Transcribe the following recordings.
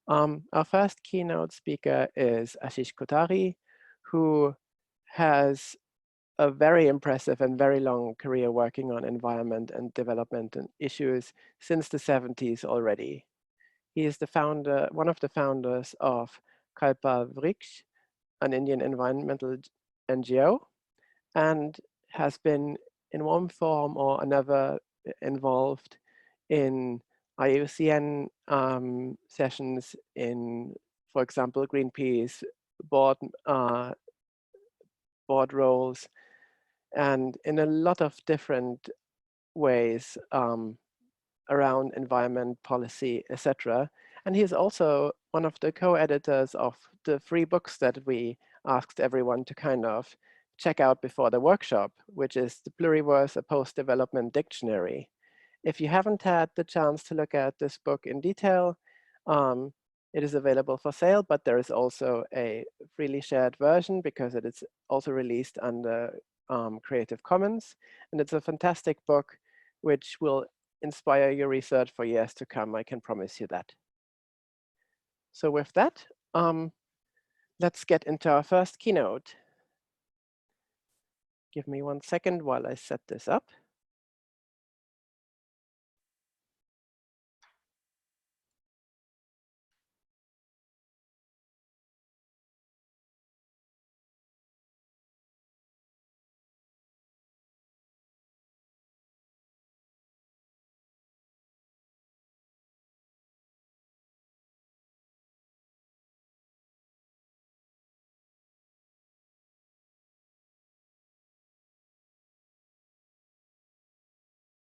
Our first keynote speaker is Ashish Kothari, who has a very impressive and very long career working on environment and development and issues since the 70s already. He is the founder, one of the founders of Kalpa Vriksh, an Indian environmental NGO, and has been in one form or another involved in IUCN sessions in, for example, Greenpeace board, board roles, and in a lot of different ways around environment policy, etc. And he's also one of the co-editors of the 3 books that we asked everyone to kind of check out before the workshop, which is The Pluriverse, a Post-Development Dictionary. If you haven't had the chance to look at this book in detail, it is available for sale, but there is also a freely shared version because it is also released under Creative Commons. And it's a fantastic book which will inspire your research for years to come, I can promise you that. So with that, let's get into our first keynote. Give me 1 second while I set this up.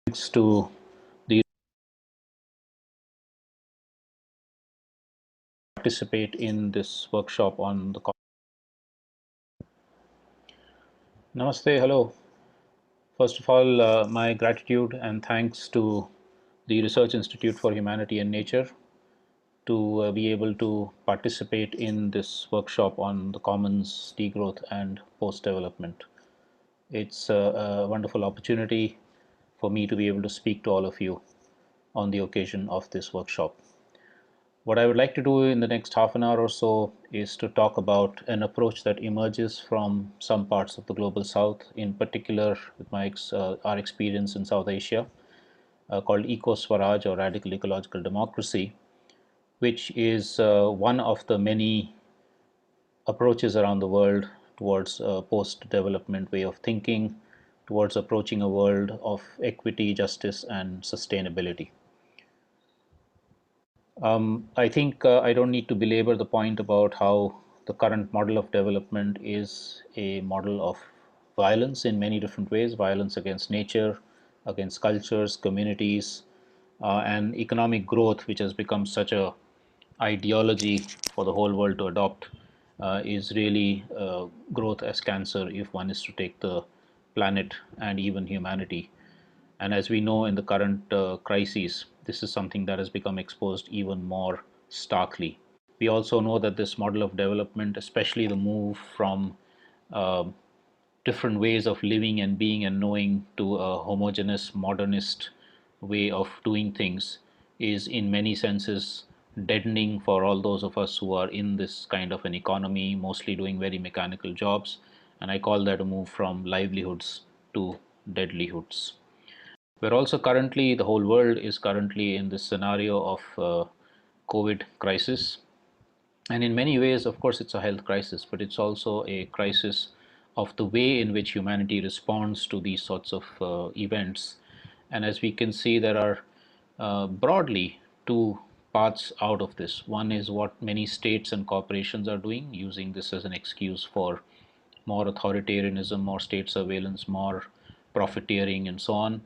Thanks to the participate in this workshop on the Namaste, hello. First of all, my gratitude and thanks to the Research Institute for Humanity and Nature to be able to participate in this workshop on the commons, degrowth and post-development. It's a wonderful opportunity for me to be able to speak to all of you on the occasion of this workshop. What I would like to do in the next half an hour or so is to talk about an approach that emerges from some parts of the global south, in particular with our experience in South Asia, called Eco-swaraj or radical ecological democracy, which is one of the many approaches around the world towards a post-development way of thinking, towards approaching a world of equity, justice, and sustainability. I think I don't need to belabor the point about how the current model of development is a model of violence in many different ways, violence against nature, against cultures, communities, and economic growth, which has become such a ideology for the whole world to adopt, is really growth as cancer if one is to take the planet and even humanity. And as we know in the current crises, this is something that has become exposed even more starkly. We also know that this model of development, especially the move from uh, different ways of living and being and knowing to a homogeneous modernist way of doing things, is in many senses deadening for all those of us who are in this kind of an economy, mostly doing very mechanical jobs. And I call that a move from livelihoods to deadlihoods. We're also currently, the whole world is currently in this scenario of COVID crisis. And in many ways, of course, it's a health crisis, but it's also a crisis of the way in which humanity responds to these sorts of events. And as we can see, there are broadly 2 paths out of this. One is what many states and corporations are doing, using this as an excuse for more authoritarianism, more state surveillance, more profiteering, and so on.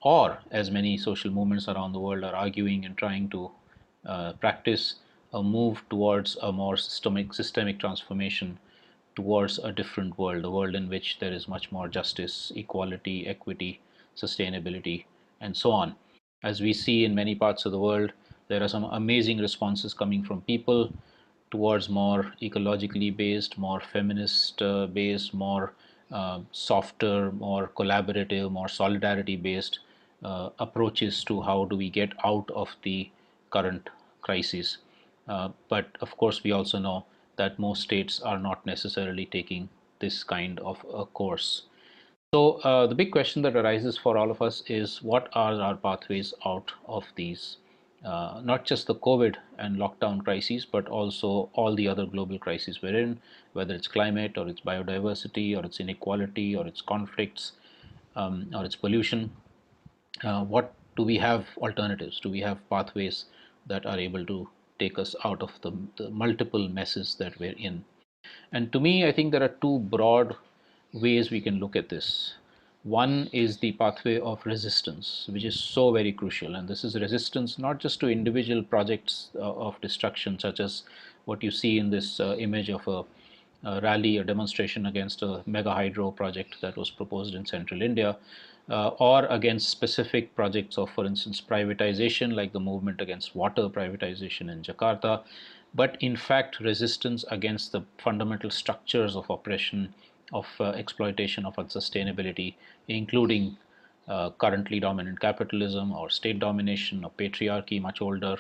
Or, as many social movements around the world are arguing and trying to practice, a move towards a more systemic transformation towards a different world, a world in which there is much more justice, equality, equity, sustainability, and so on. As we see in many parts of the world, there are some amazing responses coming from people towards more ecologically based, more feminist based, more softer, more collaborative, more solidarity based approaches to how do we get out of the current crisis. But of course, we also know that most states are not necessarily taking this kind of a course. So the big question that arises for all of us is, what are our pathways out of these, not just the COVID and lockdown crises, but also all the other global crises we're in, whether it's climate or it's biodiversity or it's inequality or it's conflicts, or it's pollution. What do we have alternatives? Do we have pathways that are able to take us out of the multiple messes that we're in? And to me, I think there are two broad ways we can look at this. One is the pathway of resistance, which is so very crucial. And this is resistance not just to individual projects of destruction, such as what you see in this image of a rally, a demonstration against a mega hydro project that was proposed in central India, or against specific projects of, for instance, privatization, like the movement against water privatization in Jakarta, but in fact resistance against the fundamental structures of oppression, of exploitation, of unsustainability, including currently dominant capitalism or state domination or patriarchy, much older,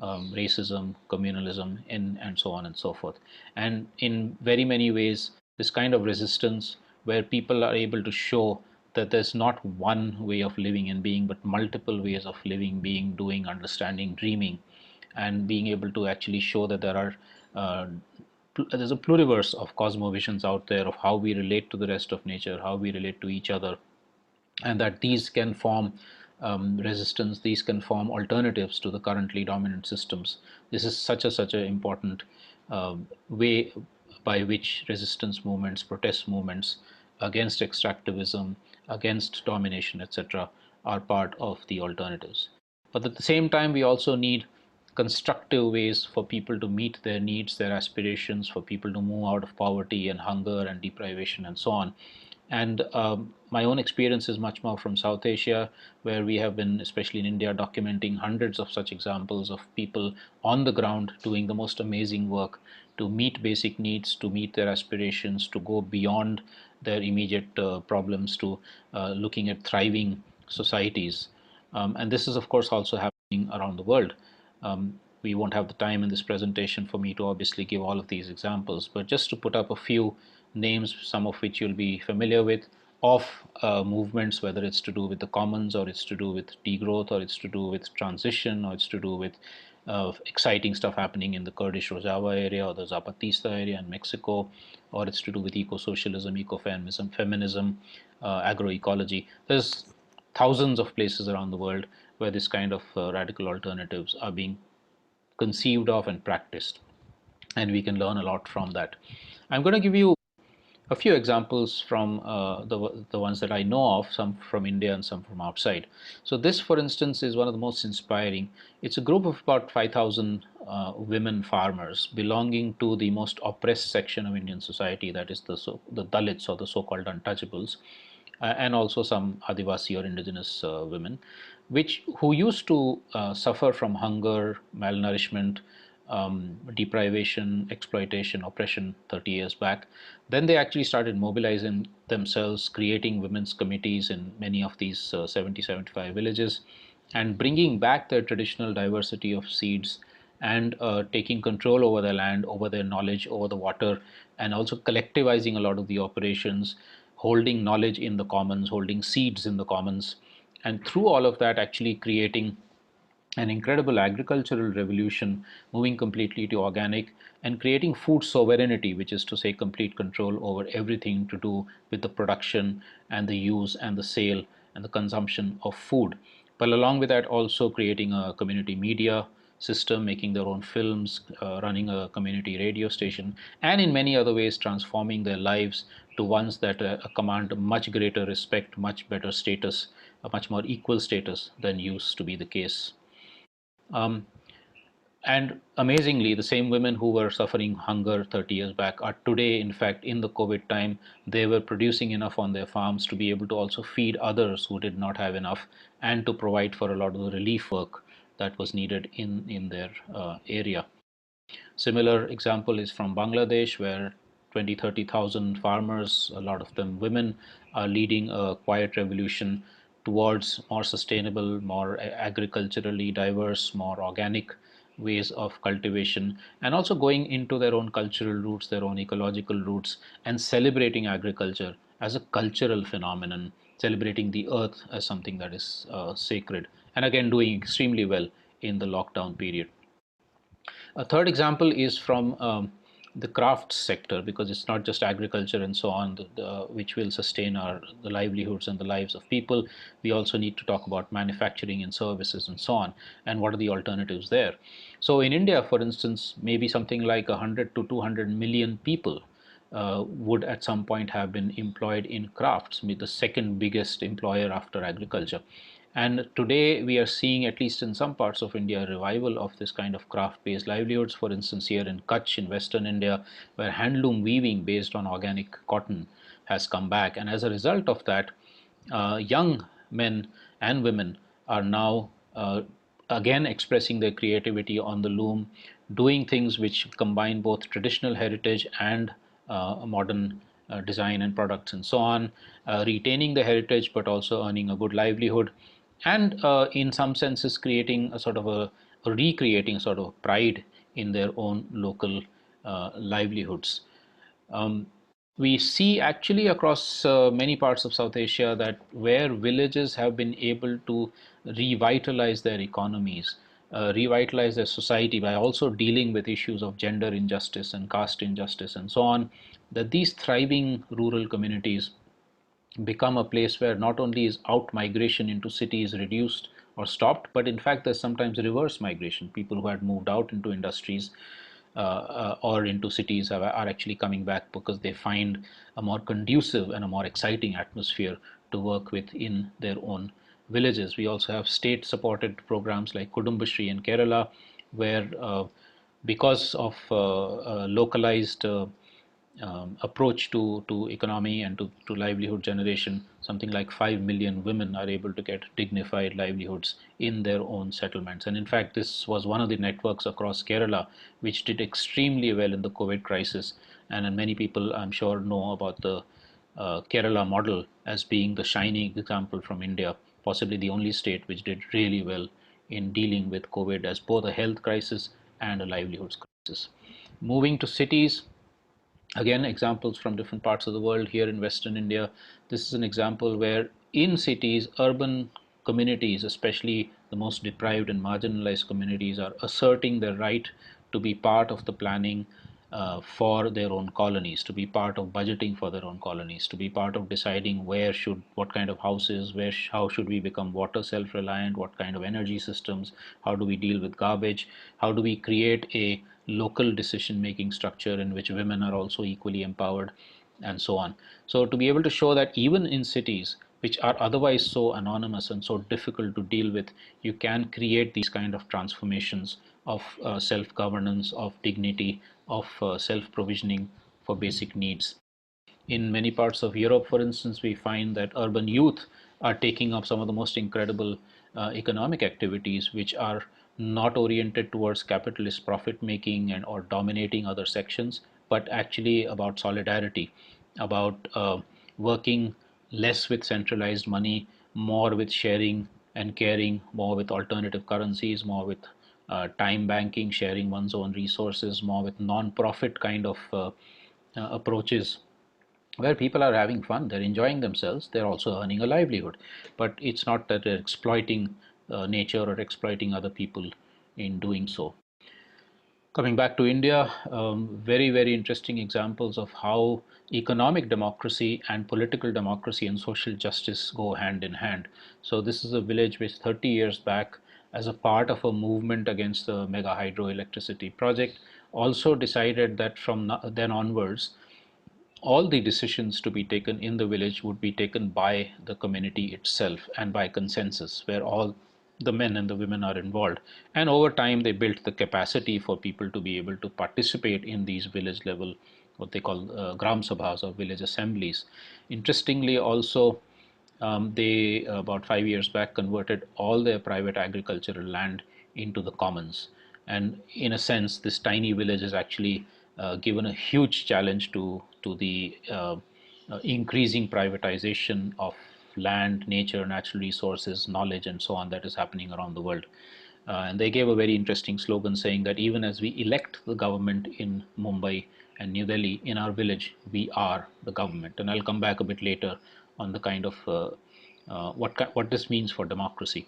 racism, communalism, and so on and so forth. And in very many ways, this kind of resistance, where people are able to show that there's not one way of living and being, but multiple ways of living, being, doing, understanding, dreaming, and being able to actually show that uh, there's a pluriverse of cosmovisions out there of how we relate to the rest of nature, how we relate to each other, and that these can form resistance, these can form alternatives to the currently dominant systems. This is such an important way by which resistance movements, protest movements against extractivism, against domination, etc., are part of the alternatives. But at the same time, we also need constructive ways for people to meet their needs, their aspirations, for people to move out of poverty and hunger and deprivation and so on. And my own experience is much more from South Asia, where we have been, especially in India, documenting hundreds of such examples of people on the ground doing the most amazing work to meet basic needs, to meet their aspirations, to go beyond their immediate problems, to looking at thriving societies. And this is, of course, also happening around the world. We won't have the time in this presentation for me to obviously give all of these examples, but just to put up a few names, some of which you'll be familiar with, of movements, whether it's to do with the commons, or it's to do with degrowth, or it's to do with transition, or it's to do with exciting stuff happening in the Kurdish Rojava area or the Zapatista area in Mexico, or it's to do with eco-socialism, eco-feminism, feminism, agroecology. There's thousands of places around the world where this kind of radical alternatives are being conceived of and practiced, and we can learn a lot from that. I'm going to give you a few examples from the ones that I know of, some from India and some from outside. So this, for instance, is one of the most inspiring. It's a group of about 5,000 women farmers belonging to the most oppressed section of Indian society, that is the Dalits, or the so-called untouchables, and also some Adivasi or indigenous women, which who used to suffer from hunger, malnourishment, deprivation, exploitation, oppression 30 years back. Then they actually started mobilizing themselves, creating women's committees in many of these 70, 75 villages, and bringing back their traditional diversity of seeds, and taking control over their land, over their knowledge, over the water, and also collectivizing a lot of the operations, holding knowledge in the commons, holding seeds in the commons, and through all of that, actually creating an incredible agricultural revolution, moving completely to organic and creating food sovereignty, which is to say complete control over everything to do with the production and the use and the sale and the consumption of food. But along with that, also creating a community media system, making their own films, running a community radio station, and in many other ways transforming their lives to ones that command much greater respect, much better status, a much more equal status than used to be the case. Um, and amazingly, the same women who were suffering hunger 30 years back are today, in fact, in the COVID time, they were producing enough on their farms to be able to also feed others who did not have enough, and to provide for a lot of the relief work that was needed in their area. Similar example is from Bangladesh, where 20, 30,000 farmers, a lot of them women, are leading a quiet revolution towards more sustainable, more agriculturally diverse, more organic ways of cultivation, and also going into their own cultural roots, their own ecological roots, and celebrating agriculture as a cultural phenomenon, celebrating the earth as something that is sacred, and again doing extremely well in the lockdown period. A third example is from the crafts sector, because it's not just agriculture and so on which will sustain the livelihoods and the lives of people. We also need to talk about manufacturing and services and so on, and what are the alternatives there. So in India, for instance, maybe something like 100 to 200 million people would at some point have been employed in crafts, the second biggest employer after agriculture. And today we are seeing, at least in some parts of India, a revival of this kind of craft-based livelihoods. For instance, here in Kutch in Western India, where handloom weaving based on organic cotton has come back. And as a result of that, young men and women are now again expressing their creativity on the loom, doing things which combine both traditional heritage and modern design and products and so on, retaining the heritage but also earning a good livelihood, and in some senses creating a sort of a recreating a sort of pride in their own local livelihoods. Um, we see actually across many parts of South Asia that where villages have been able to revitalize their economies, revitalize their society by also dealing with issues of gender injustice and caste injustice and so on, that these thriving rural communities become a place where not only is out migration into cities reduced or stopped, but in fact there's sometimes reverse migration. People who had moved out into industries or into cities are actually coming back because they find a more conducive and a more exciting atmosphere to work with in their own villages. We also have state supported programs like Kudumbashree in Kerala, where because of localized approach to economy and to livelihood generation, something like 5 million women are able to get dignified livelihoods in their own settlements. And in fact, this was one of the networks across Kerala which did extremely well in the COVID crisis. And many people, I'm sure, know about the Kerala model as being the shining example from India, possibly the only state which did really well in dealing with COVID as both a health crisis and a livelihoods crisis. Moving to cities, again, examples from different parts of the world. Here in Western India, this is an example where in cities, urban communities, especially the most deprived and marginalized communities, are asserting their right to be part of the planning for their own colonies, to be part of budgeting for their own colonies, to be part of deciding what kind of houses, how should we become water self-reliant, what kind of energy systems, how do we deal with garbage, how do we create a local decision making structure in which women are also equally empowered, and so on. So to be able to show that even in cities which are otherwise so anonymous and so difficult to deal with, you can create these kind of transformations of self-governance, of dignity, of self-provisioning for basic needs. In many parts of Europe, for instance, we find that urban youth are taking up some of the most incredible economic activities, which are not oriented towards capitalist profit making and or dominating other sections, but actually about solidarity, about working less with centralized money, more with sharing and caring, more with alternative currencies, more with time banking, sharing one's own resources, more with non-profit kind of approaches where people are having fun, they're enjoying themselves, they're also earning a livelihood. But it's not that they're exploiting nature or exploiting other people in doing so. Coming back to India, very, very interesting examples of how economic democracy and political democracy and social justice go hand in hand. So this is a village which 30 years back, as a part of a movement against the mega hydroelectricity project, also decided that from then onwards, all the decisions to be taken in the village would be taken by the community itself and by consensus, where all the men and the women are involved. And over time, they built the capacity for people to be able to participate in these village level, what they call gram sabhas or village assemblies. Interestingly, also, they about 5 years back converted all their private agricultural land into the commons, and in a sense this tiny village is actually given a huge challenge to the increasing privatization of land, nature, natural resources, knowledge, and so on that is happening around the world. And they gave a very interesting slogan saying that even as we elect the government in Mumbai and New Delhi, in our village, we are the government. And I'll come back a bit later on the kind of what this means for democracy.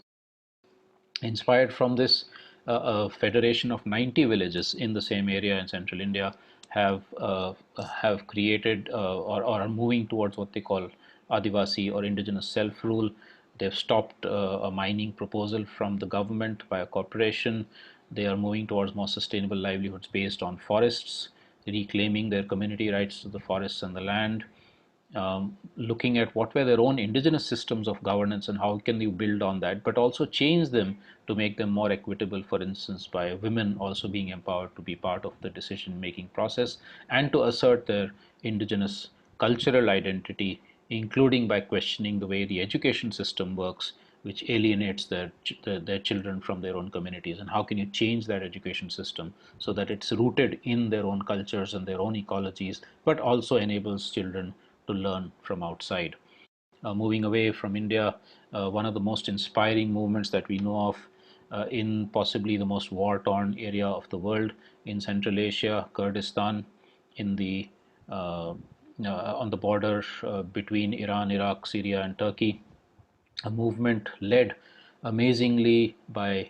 Inspired from this, a federation of 90 villages in the same area in central India have created or are moving towards what they call Adivasi or indigenous self-rule. They've stopped a mining proposal from the government by a corporation. They are moving towards more sustainable livelihoods based on forests, reclaiming their community rights to the forests and the land, looking at what were their own indigenous systems of governance and how can you build on that, but also change them to make them more equitable, for instance, by women also being empowered to be part of the decision making process and to assert their indigenous cultural identity, including by questioning the way the education system works, which alienates their children from their own communities, and how can you change that education system so that it's rooted in their own cultures and their own ecologies, but also enables children to learn from outside. Moving away from India, one of the most inspiring movements that we know of in possibly the most war-torn area of the world in Central Asia, Kurdistan, in the on the border between Iran, Iraq, Syria, and Turkey, a movement led amazingly by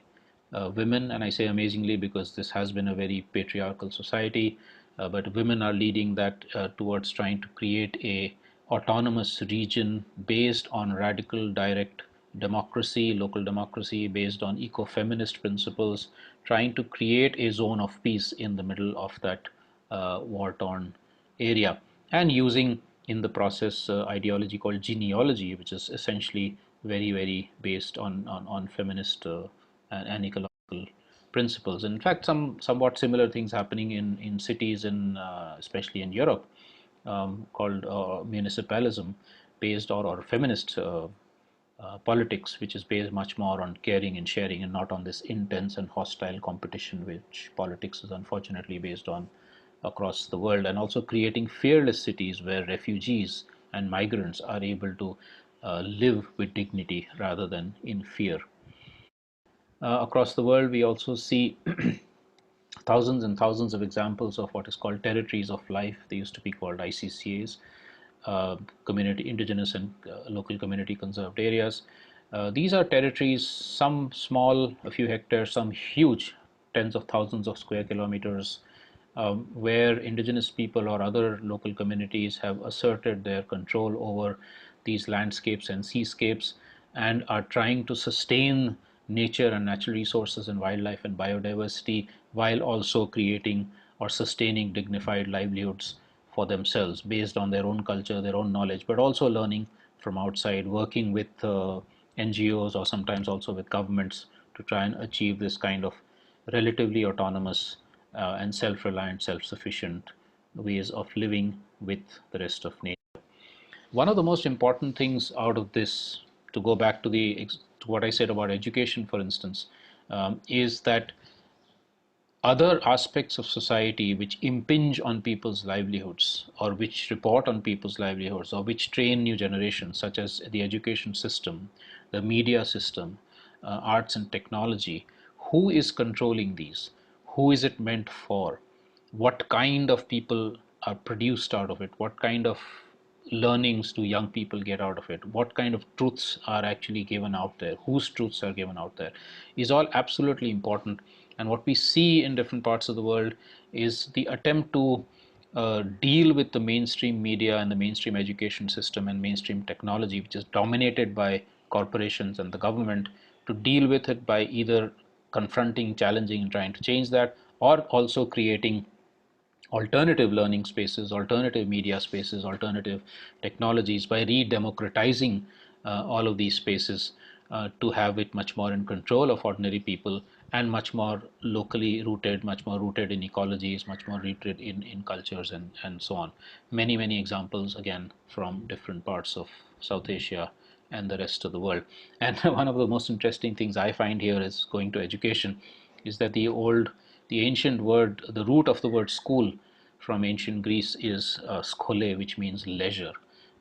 women. And I say amazingly because this has been a very patriarchal society, but women are leading that towards trying to create a autonomous region based on radical direct democracy, local democracy based on eco-feminist principles, trying to create a zone of peace in the middle of that war-torn area, and using in the process ideology called genealogy, which is essentially very based on feminist and ecological principles. In fact, somewhat similar things happening in cities in especially in Europe, called municipalism based or feminist politics, which is based much more on caring and sharing and not on this intense and hostile competition, which politics is unfortunately based on across the world, and also creating fearless cities where refugees and migrants are able to live with dignity rather than in fear. Across the world, we also see thousands and thousands of examples of what is called territories of life. They used to be called ICCAs, community, indigenous and local community conserved areas. These are territories, some small, a few hectares, some huge, tens of thousands of square kilometers, where indigenous people or other local communities have asserted their control over these landscapes and seascapes and are trying to sustain nature and natural resources and wildlife and biodiversity while also creating or sustaining dignified livelihoods for themselves based on their own culture, their own knowledge, but also learning from outside, working with NGOs or sometimes also with governments to try and achieve this kind of relatively autonomous and self-reliant, self-sufficient ways of living with the rest of nature. One of the most important things out of this, to go back to to what I said about education, for instance, is that other aspects of society which impinge on people's livelihoods or which report on people's livelihoods or which train new generations, such as the education system, the media system, arts and technology, who is controlling these? Who is it meant for? What kind of people are produced out of it? What kind of learnings do young people get out of it? What kind of truths are actually given out there? Whose truths are given out there? Is all absolutely important. And what we see in different parts of the world is the attempt to deal with the mainstream media and the mainstream education system and mainstream technology, which is dominated by corporations and the government, to deal with it by either confronting, challenging, and trying to change that, or also creating alternative learning spaces, alternative media spaces, alternative technologies by re-democratizing all of these spaces to have it much more in control of ordinary people and much more locally rooted, much more rooted in ecologies, much more rooted in cultures and so on. Many examples again from different parts of South Asia and the rest of the world. And one of the most interesting things I find here is going to education is that the ancient word, the root of the word school from ancient Greece is skole, which means leisure.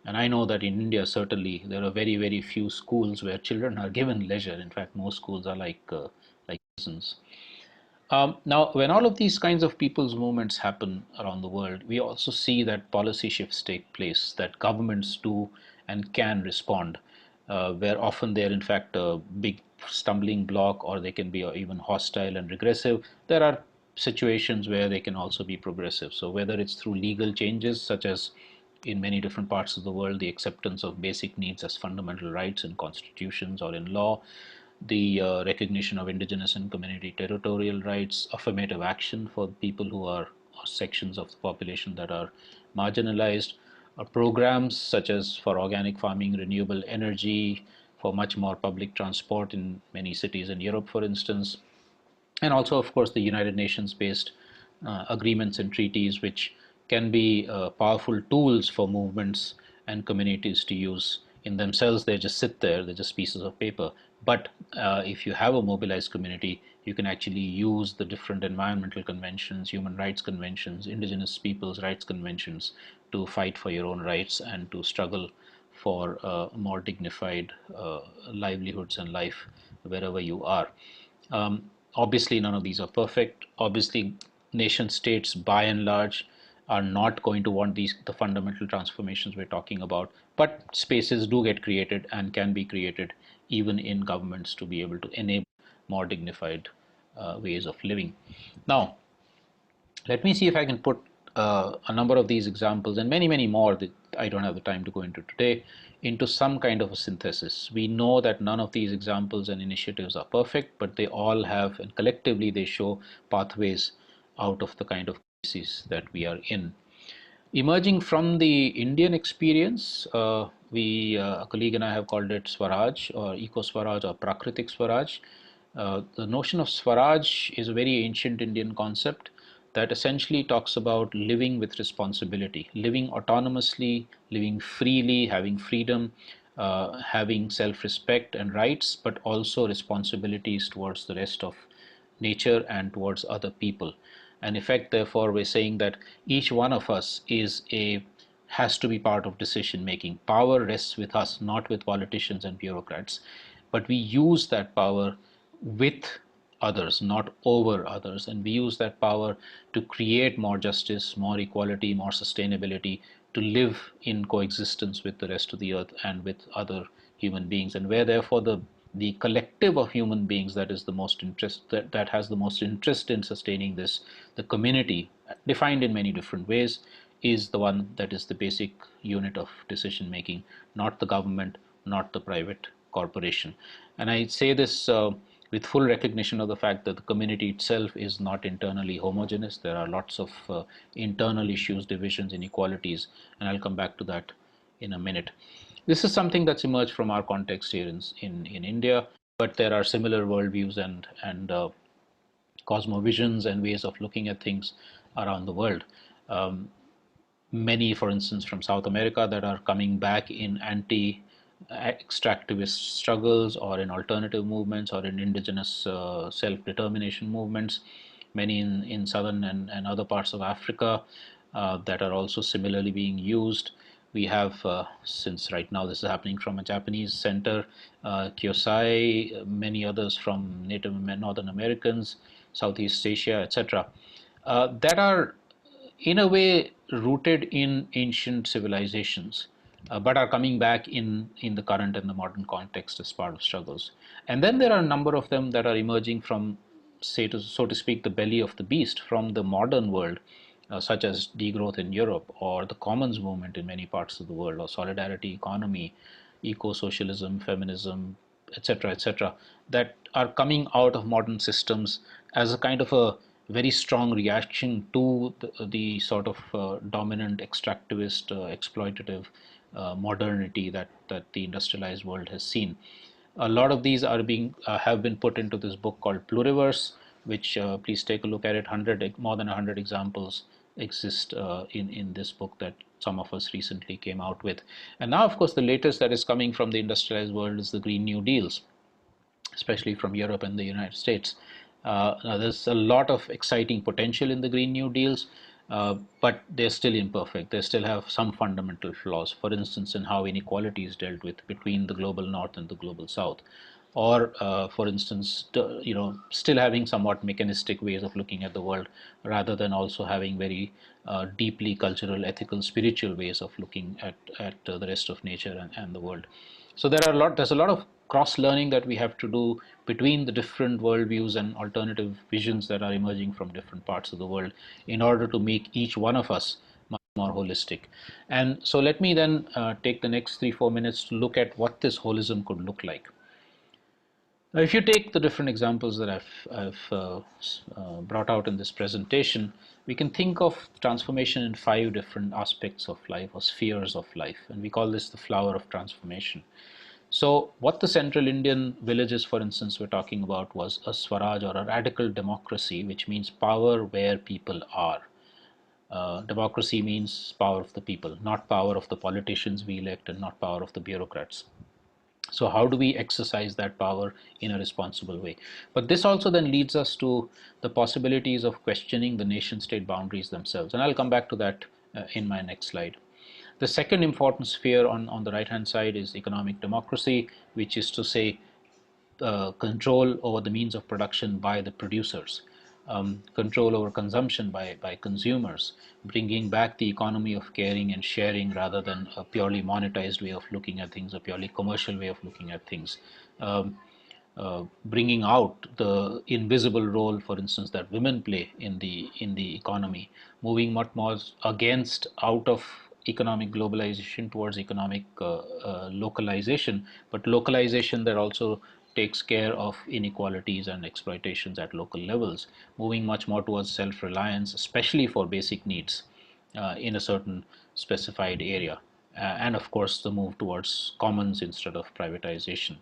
And I know that in India, certainly, there are very few schools where children are given leisure. In fact, most schools are like citizens. Now, when all of these kinds of people's movements happen around the world, we also see that policy shifts take place, that governments do and can respond, where often they're in fact a big stumbling block, or they can be even hostile and regressive. There are situations where they can also be progressive. So whether it's through legal changes, such as in many different parts of the world, the acceptance of basic needs as fundamental rights in constitutions or in law, the recognition of indigenous and community territorial rights, affirmative action for people who are or sections of the population that are marginalized, programs such as for organic farming, renewable energy, for much more public transport in many cities in Europe, for instance, and also, of course, the United Nations based agreements and treaties, which can be powerful tools for movements and communities to use. In themselves, they just sit there, they're just pieces of paper. But if you have a mobilized community, you can actually use the different environmental conventions, human rights conventions, indigenous peoples' rights conventions to fight for your own rights and to struggle for more dignified livelihoods and life wherever you are. Obviously, none of these are perfect. Obviously, nation states, by and large, are not going to want the fundamental transformations we're talking about. But spaces do get created and can be created even in governments to be able to enable more dignified ways of living. Now, let me see if I can put a number of these examples and many, many more that I don't have the time to go into today into some kind of a synthesis. We know that none of these examples and initiatives are perfect, but they all have, and collectively they show pathways out of the kind of crises that we are in. Emerging from the Indian experience, a colleague and I have called it Swaraj or Eco-swaraj or Prakritik Swaraj. The notion of Swaraj is a very ancient Indian concept that essentially talks about living with responsibility, living autonomously, living freely, having freedom, having self-respect and rights, but also responsibilities towards the rest of nature and towards other people. And in effect, therefore, we're saying that each one of us has to be part of decision making. Power rests with us, not with politicians and bureaucrats, but we use that power with others, not over others, and we use that power to create more justice, more equality, more sustainability, to live in coexistence with the rest of the earth and with other human beings. And where therefore the collective of human beings that is the most interest that has the most interest in sustaining this, the community, defined in many different ways, is the one that is the basic unit of decision making, not the government, not the private corporation. And I say this with full recognition of the fact that the community itself is not internally homogeneous. There are lots of internal issues, divisions, inequalities, and I'll come back to that in a minute. This is something that's emerged from our context here in India, but there are similar worldviews and cosmovisions and ways of looking at things around the world. Many, for instance, from South America that are coming back in anti-extractivist struggles or in alternative movements or in indigenous self-determination movements. Many in southern and other parts of Africa that are also similarly being used. We have, since right now this is happening from a Japanese center, Kyosai, many others from Native Northern Americans, Southeast Asia, etc., that are in a way rooted in ancient civilizations, but are coming back in the current and the modern context as part of struggles. And then there are a number of them that are emerging from, say, so to speak, the belly of the beast, from the modern world, such as degrowth in Europe, or the commons movement in many parts of the world, or solidarity economy, eco-socialism, feminism, etc., etc., that are coming out of modern systems as a kind of a very strong reaction to the sort of dominant extractivist, exploitative modernity that the industrialized world has seen. A lot of these are being have been put into this book called Pluriverse, which please take a look at it. More than 100 examples exist in this book that some of us recently came out with. And now, of course, the latest that is coming from the industrialized world is the Green New Deals, especially from Europe and the United States. Now there's a lot of exciting potential in the Green New Deals, but they're still imperfect. They still have some fundamental flaws. For instance, in how inequality is dealt with between the global north and the global south. or for instance, still having somewhat mechanistic ways of looking at the world, rather than also having very deeply cultural, ethical, spiritual ways of looking at the rest of nature and the world. So there's a lot of cross learning that we have to do between the different worldviews and alternative visions that are emerging from different parts of the world, in order to make each one of us much more holistic. And so let me then take the next 3-4 minutes to look at what this holism could look like. Now, if you take the different examples that I've brought out in this presentation, we can think of transformation in 5 different aspects of life, or spheres of life, and we call this the flower of transformation. So what the central Indian villages, for instance, were talking about was a swaraj, or a radical democracy, which means power where people are. Democracy means power of the people, not power of the politicians we elect, and not power of the bureaucrats. So how do we exercise that power in a responsible way? But this also then leads us to the possibilities of questioning the nation state boundaries themselves, and I'll come back to that in my next slide. The second important sphere on the right hand side is economic democracy, which is to say control over the means of production by the producers, control over consumption by consumers, bringing back the economy of caring and sharing, rather than a purely monetized way of looking at things, a purely commercial way of looking at things. Bringing out the invisible role, for instance, that women play in the economy, moving much more against out of economic globalization towards economic localization, but localization that also takes care of inequalities and exploitations at local levels, moving much more towards self-reliance, especially for basic needs in a certain specified area, and of course the move towards commons instead of privatization.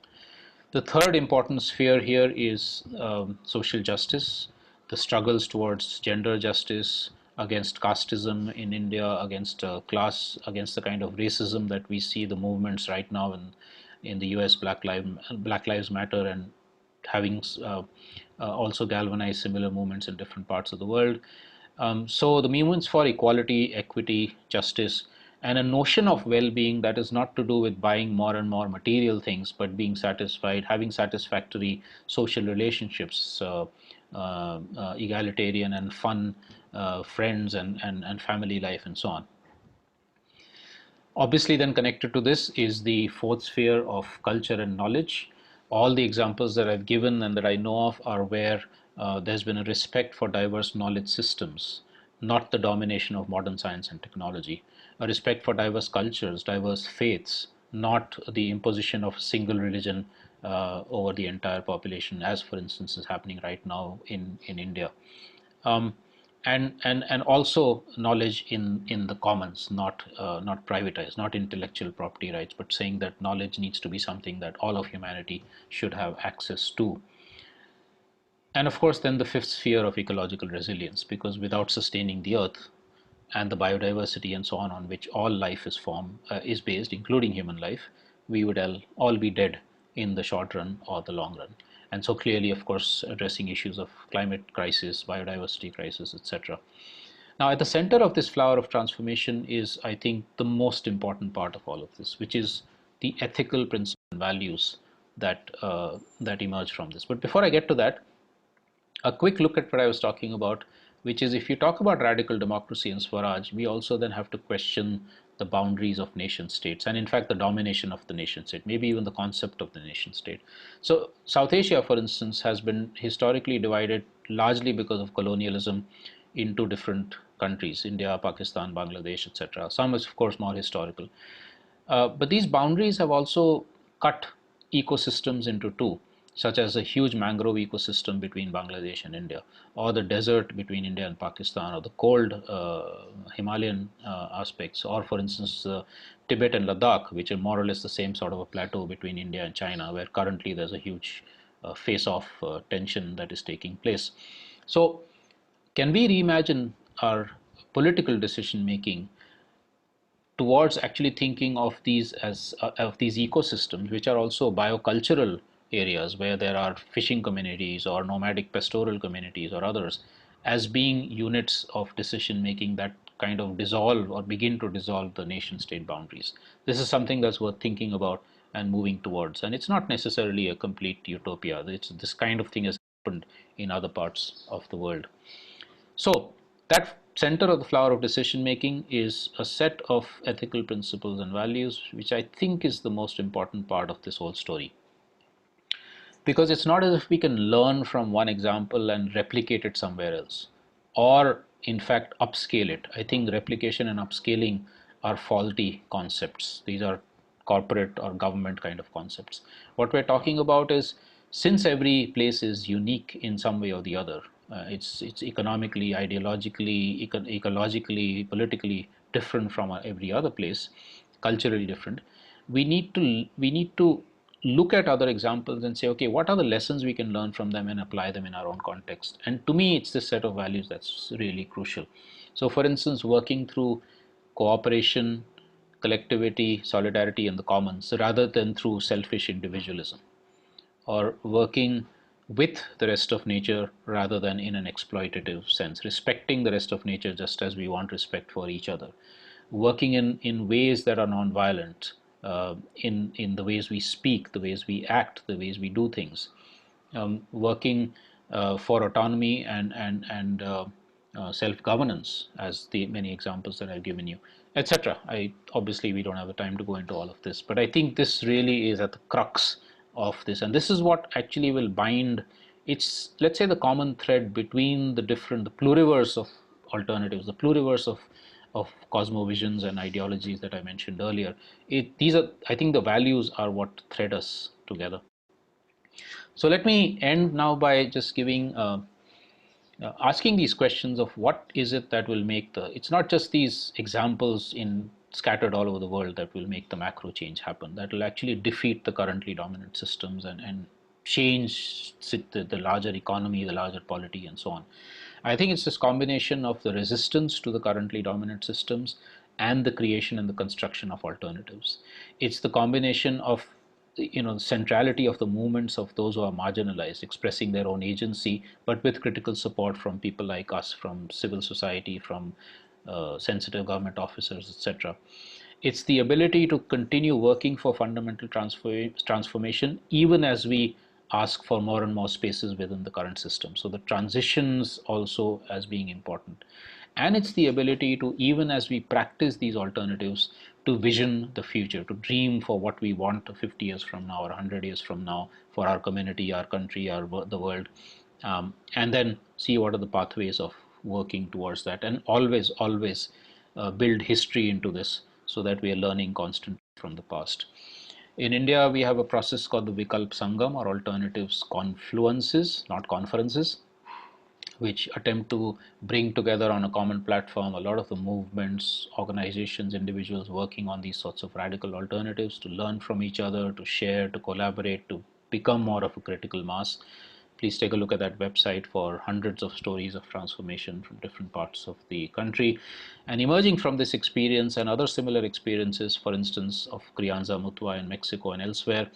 The third important sphere here is social justice, the struggles towards gender justice, against casteism in India, against class, against the kind of racism that we see, the movements right now in the US, Black Lives Matter, and having also galvanized similar movements in different parts of the world. So the movements for equality, equity, justice, and a notion of well-being that is not to do with buying more and more material things, but being satisfied, having satisfactory social relationships, egalitarian and fun friends and family life, and so on. Obviously, then connected to this is the fourth sphere of culture and knowledge. All the examples that I've given and that I know of are where there's been a respect for diverse knowledge systems, not the domination of modern science and technology. A respect for diverse cultures, diverse faiths, not the imposition of a single religion over the entire population, as for instance is happening right now in India. Um, and also knowledge in the commons, not privatized, not intellectual property rights, but saying that knowledge needs to be something that all of humanity should have access to. And of course, then the fifth sphere of ecological resilience, because without sustaining the earth and the biodiversity and so on which all life is based, including human life, we would all be dead in the short run or the long run. And so clearly, of course, addressing issues of climate crisis, biodiversity crisis, etc. Now, at the center of this flower of transformation is, I think, the most important part of all of this, which is the ethical principles and values that emerge from this. But before I get to that, a quick look at what I was talking about, which is if you talk about radical democracy and Swaraj, we also then have to question the boundaries of nation states, and in fact the domination of the nation state, maybe even the concept of the nation state. So South Asia, for instance, has been historically divided largely because of colonialism into different countries: India, Pakistan, Bangladesh, etc. Some is of course more historical. But these boundaries have also cut ecosystems into two, such as a huge mangrove ecosystem between Bangladesh and India, or the desert between India and Pakistan, or the cold Himalayan aspects, or for instance, Tibet and Ladakh, which are more or less the same sort of a plateau between India and China, where currently there's a huge face-off tension that is taking place. So, can we reimagine our political decision making towards actually thinking of these ecosystems, which are also biocultural areas where there are fishing communities or nomadic pastoral communities or others, as being units of decision making that kind of dissolve or begin to dissolve the nation state boundaries? This is something that's worth thinking about and moving towards. And it's not necessarily a complete utopia. This kind of thing has happened in other parts of the world. So that center of the flower of decision making is a set of ethical principles and values, which I think is the most important part of this whole story. Because it's not as if we can learn from one example and replicate it somewhere else, or in fact upscale it. I think replication and upscaling are faulty concepts. These are corporate or government kind of concepts. What we're talking about is, since every place is unique in some way or the other, it's economically, ideologically, ecologically, politically different from every other place, culturally different. We need to look at other examples and say, okay, what are the lessons we can learn from them and apply them in our own context? And to me, it's this set of values that's really crucial. So for instance, working through cooperation, collectivity, solidarity, and the commons, rather than through selfish individualism, or working with the rest of nature rather than in an exploitative sense, respecting the rest of nature just as we want respect for each other, working in ways that are non-violent, in the ways we speak, the ways we act, the ways we do things, working for autonomy and self-governance, as the many examples that I've given you, etc. I obviously we don't have the time to go into all of this, but I think this really is at the crux of this, and this is what actually will bind. It's, let's say, the common thread between the different, the pluriverse of alternatives, the pluriverse of cosmovisions and ideologies that I mentioned earlier. These are, I think, the values are what thread us together. So let me end now by just giving, asking these questions of what is it that will make the, it's not just these examples in scattered all over the world that will make the macro change happen, that will actually defeat the currently dominant systems and change the larger economy, the larger polity, and so on. I think it's this combination of the resistance to the currently dominant systems and the creation and the construction of alternatives. It's the combination of, centrality of the movements of those who are marginalized, expressing their own agency, but with critical support from people like us, from civil society, from sensitive government officers, etc. It's the ability to continue working for fundamental transformation, even as we ask for more and more spaces within the current system. So the transitions also as being important. And it's the ability to, even as we practice these alternatives, to vision the future, to dream for what we want 50 years from now or 100 years from now for our community, our country, the world, and then see what are the pathways of working towards that, and always build history into this so that we are learning constantly from the past. In India, we have a process called the Vikalp Sangam, or alternatives confluences, not conferences, which attempt to bring together on a common platform a lot of the movements, organizations, individuals working on these sorts of radical alternatives, to learn from each other, to share, to collaborate, to become more of a critical mass. Please take a look at that website for hundreds of stories of transformation from different parts of the country. And emerging from this experience and other similar experiences, for instance, of Crianza Mutua in Mexico and elsewhere,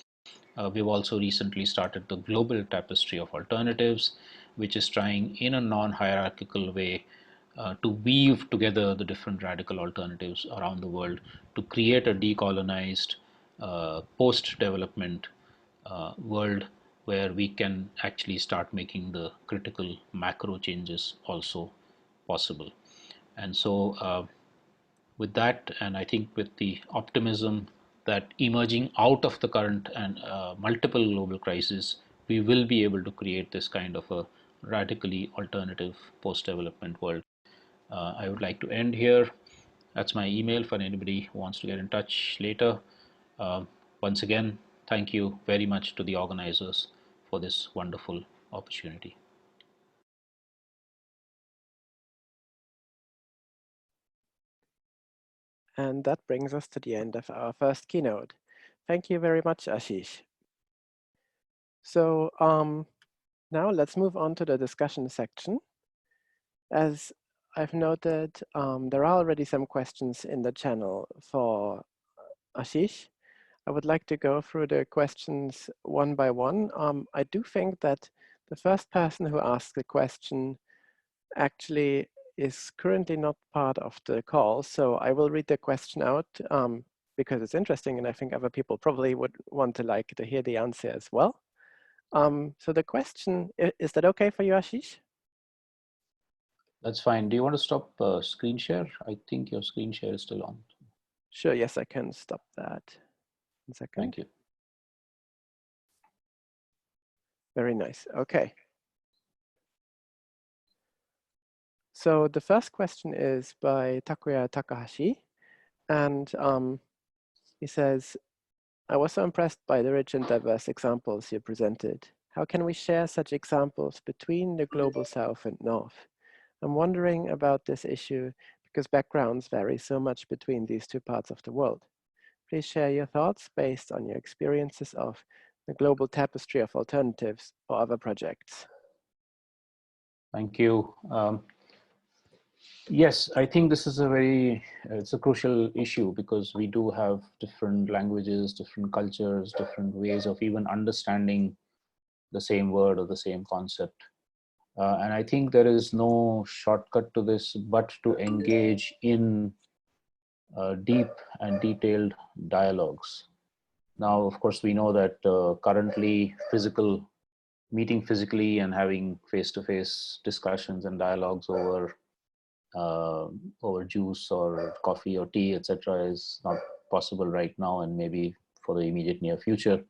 we've also recently started the Global Tapestry of Alternatives, which is trying in a non-hierarchical way to weave together the different radical alternatives around the world to create a decolonized, post-development world where we can actually start making the critical macro changes also possible. And so with that, and I think with the optimism that emerging out of the current and multiple global crises, we will be able to create this kind of a radically alternative post-development world. I would like to end here. That's my email for anybody who wants to get in touch later. Uh, Once again, thank you very much to the organizers for this wonderful opportunity. And that brings us to the end of our first keynote. Thank you very much, Ashish. So now let's move on to the discussion section. As I've noted, there are already some questions in the channel for Ashish. I would like to go through the questions one by one. I do think that the first person who asked the question actually is currently not part of the call, so I will read the question out. because it's interesting, and I think other people probably would want to like to hear the answer as well. So the question, is that okay for you, Ashish? That's fine. Do you want to stop screen share? I think your screen share is still on. Sure, yes, I can stop that. 1 second. Thank you. Very nice, okay. So the first question is by Takuya Takahashi, and he says, I was so impressed by the rich and diverse examples you presented. How can we share such examples between the global south and north? I'm wondering about this issue because backgrounds vary so much between these two parts of the world. Please share your thoughts based on your experiences of the global tapestry of alternatives or other projects. Thank you. Yes, I think this is it's a crucial issue because we do have different languages, different cultures, different ways of even understanding the same word or the same concept. And I think there is no shortcut to this, but to engage in deep and detailed dialogues. Now, of course, we know that currently meeting physically and having face-to-face discussions and dialogues over juice or coffee or tea, etc., is not possible right now, and maybe for the immediate near future.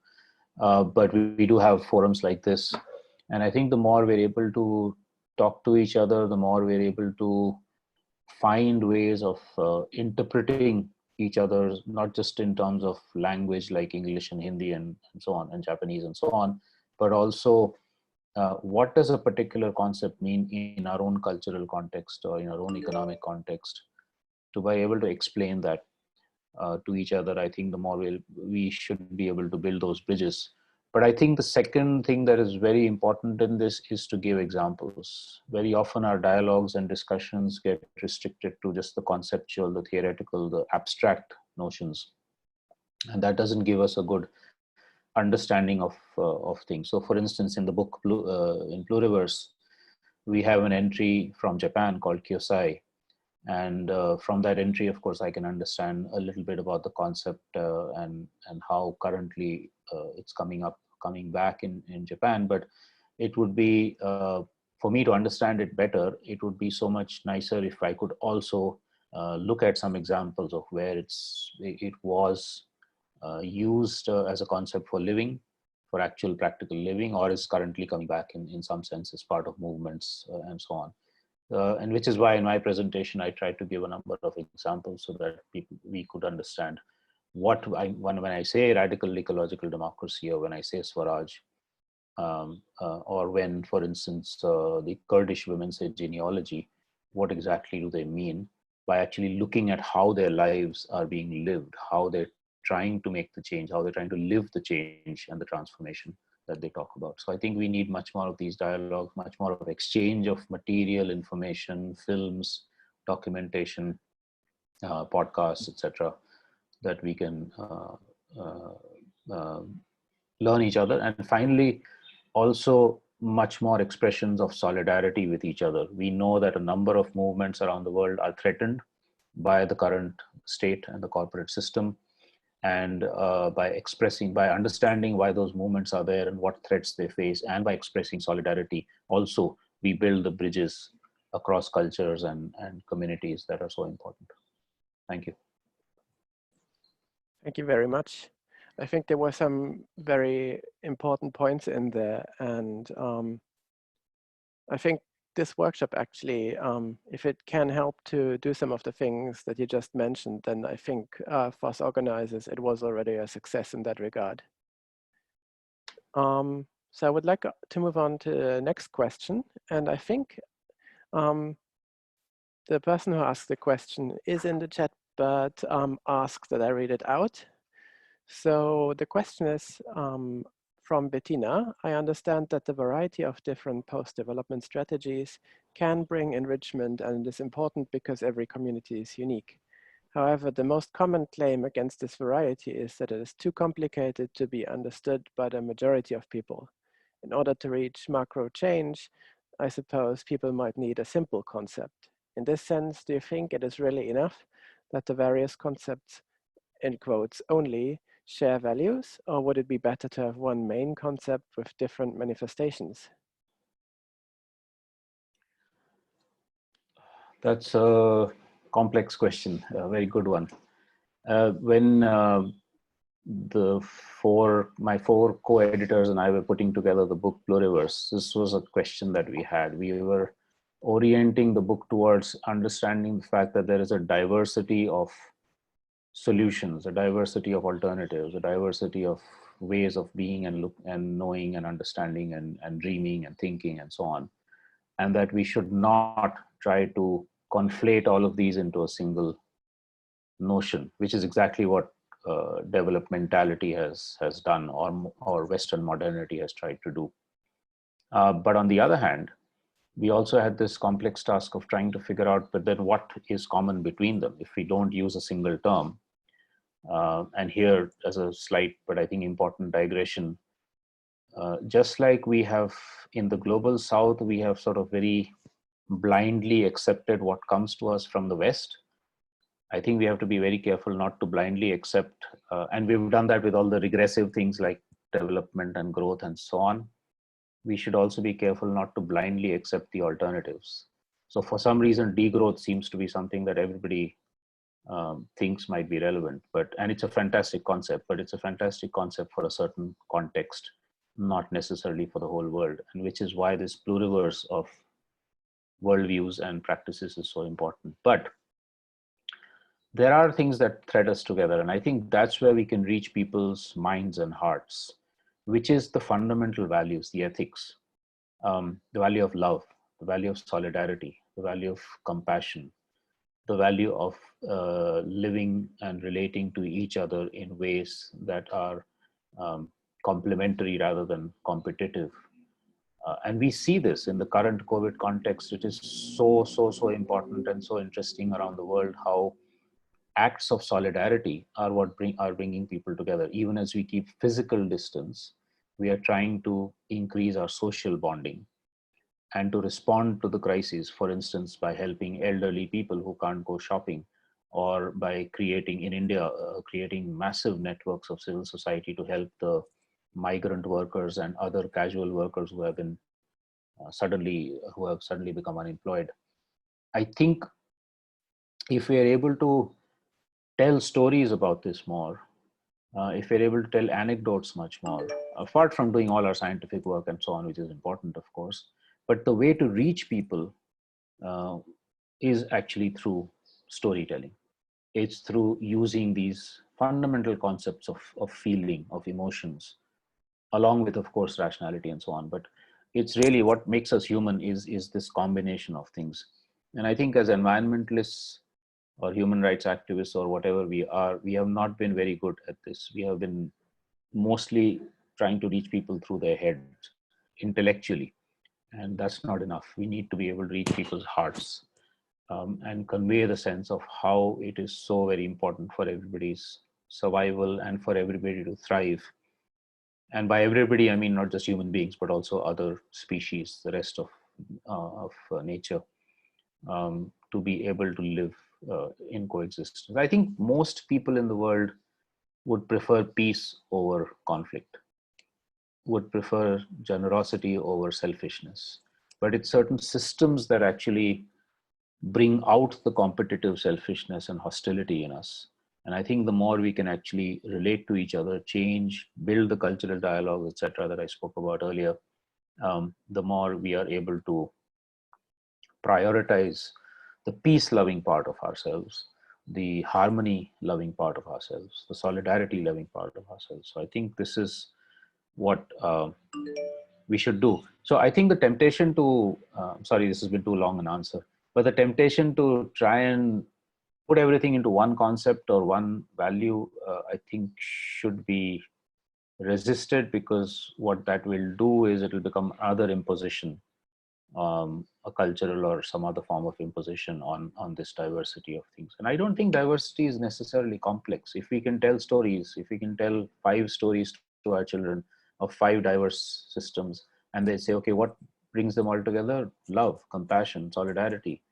But we do have forums like this, and I think the more we're able to talk to each other, the more we're able to find ways of interpreting each other, not just in terms of language like English and Hindi and so on, and Japanese and so on, but also what does a particular concept mean in our own cultural context or in our own economic context, to be able to explain that to each other. I think the more we should be able to build those bridges. But I think the second thing that is very important in this is to give examples. Very often our dialogues and discussions get restricted to just the conceptual, the theoretical, the abstract notions. And that doesn't give us a good understanding of things. So for instance, in the book, in Pluriverse, we have an entry from Japan called Kyosai. And from that entry, of course, I can understand a little bit about the concept and how currently it's coming back in Japan. But it would be, for me to understand it better, it would be so much nicer if I could also look at some examples of where it was used as a concept for living, for actual practical living, or is currently coming back in some sense as part of movements and so on. And which is why in my presentation, I tried to give a number of examples so that we could understand when I say radical ecological democracy, or when I say Swaraj, or when, for instance, the Kurdish women say genealogy, what exactly do they mean by actually looking at how their lives are being lived, how they're trying to make the change, how they're trying to live the change and the transformation that they talk about. So I think we need much more of these dialogues, much more of exchange of material, information, films, documentation, podcasts, etc., that we can learn each other. And finally, also much more expressions of solidarity with each other. We know that a number of movements around the world are threatened by the current state and the corporate system. And by understanding why those movements are there and what threats they face, and by expressing solidarity, also we build the bridges across cultures and communities that are so important. Thank you. Thank you very much. I think there were some very important points in there, and I think this workshop actually, if it can help to do some of the things that you just mentioned, then I think for us organizers, it was already a success in that regard. So I would like to move on to the next question. And I think the person who asked the question is in the chat, but asked that I read it out. So the question is from Bettina. I understand that the variety of different post-development strategies can bring enrichment, and it is important because every community is unique. However, the most common claim against this variety is that it is too complicated to be understood by the majority of people. In order to reach macro change, I suppose people might need a simple concept. In this sense, do you think it is really enough that the various concepts in quotes, only share values, or would it be better to have one main concept with different manifestations? That's a complex question, a very good one. When my four co-editors and I were putting together the book Pluriverse, this was a question that we had. We were orienting the book towards understanding the fact that there is a diversity of solutions, a diversity of alternatives, a diversity of ways of being and look and knowing and understanding and dreaming and thinking and so on, and that we should not try to conflate all of these into a single notion, which is exactly what developmentality has done, or Western modernity has tried to do. But on the other hand, we also had this complex task of trying to figure out, but then what is common between them if we don't use a single term. And here, as a slight but I think important digression, just like we have in the global South, we have sort of very blindly accepted what comes to us from the West. I think we have to be very careful not to blindly accept, and we've done that with all the regressive things like development and growth and so on. We should also be careful not to blindly accept the alternatives. So for some reason, degrowth seems to be something that everybody thinks might be relevant, and it's a fantastic concept, but it's a fantastic concept for a certain context, not necessarily for the whole world, and which is why this pluriverse of worldviews and practices is so important. But there are things that thread us together, and I think that's where we can reach people's minds and hearts, which is the fundamental values, the ethics, the value of love, the value of solidarity, the value of compassion, the value of living and relating to each other in ways that are complementary rather than competitive. And we see this in the current COVID context. It is so important and so interesting around the world how acts of solidarity are what are bringing people together. Even as we keep physical distance, we are trying to increase our social bonding and to respond to the crises, for instance, by helping elderly people who can't go shopping, or by creating in India, creating massive networks of civil society to help the migrant workers and other casual workers who have been suddenly become unemployed. I think if we are able to tell stories about this more, if we're able to tell anecdotes much more, apart from doing all our scientific work and so on, which is important, of course, but the way to reach people uh, is actually through storytelling. It's through using these fundamental concepts of feeling, of emotions, along with, of course, rationality and so on. But it's really what makes us human is this combination of things. And I think as environmentalists or human rights activists or whatever we are, we have not been very good at this. We have been mostly trying to reach people through their heads intellectually, and that's not enough. We need to be able to reach people's hearts, and convey the sense of how it is so very important for everybody's survival and for everybody to thrive. And by everybody, I mean not just human beings, but also other species, the rest of nature, to be able to live in coexistence. I think most people in the world would prefer peace over conflict, would prefer generosity over selfishness. But it's certain systems that actually bring out the competitive selfishness and hostility in us. And I think the more we can actually relate to each other, change, build the cultural dialogue, etc., that I spoke about earlier, the more we are able to prioritize the peace loving part of ourselves, the harmony loving part of ourselves, the solidarity loving part of ourselves. So I think this is what we should do. So I think the temptation to, sorry, this has been too long an answer, but the temptation to try and put everything into one concept or one value, I think should be resisted, because what that will do is it will become another imposition, a cultural or some other form of imposition on this diversity of things. And I don't think diversity is necessarily complex. If we can tell stories, if we can tell 5 stories to our children of 5 diverse systems, and they say, okay, what brings them all together? Love, compassion, solidarity,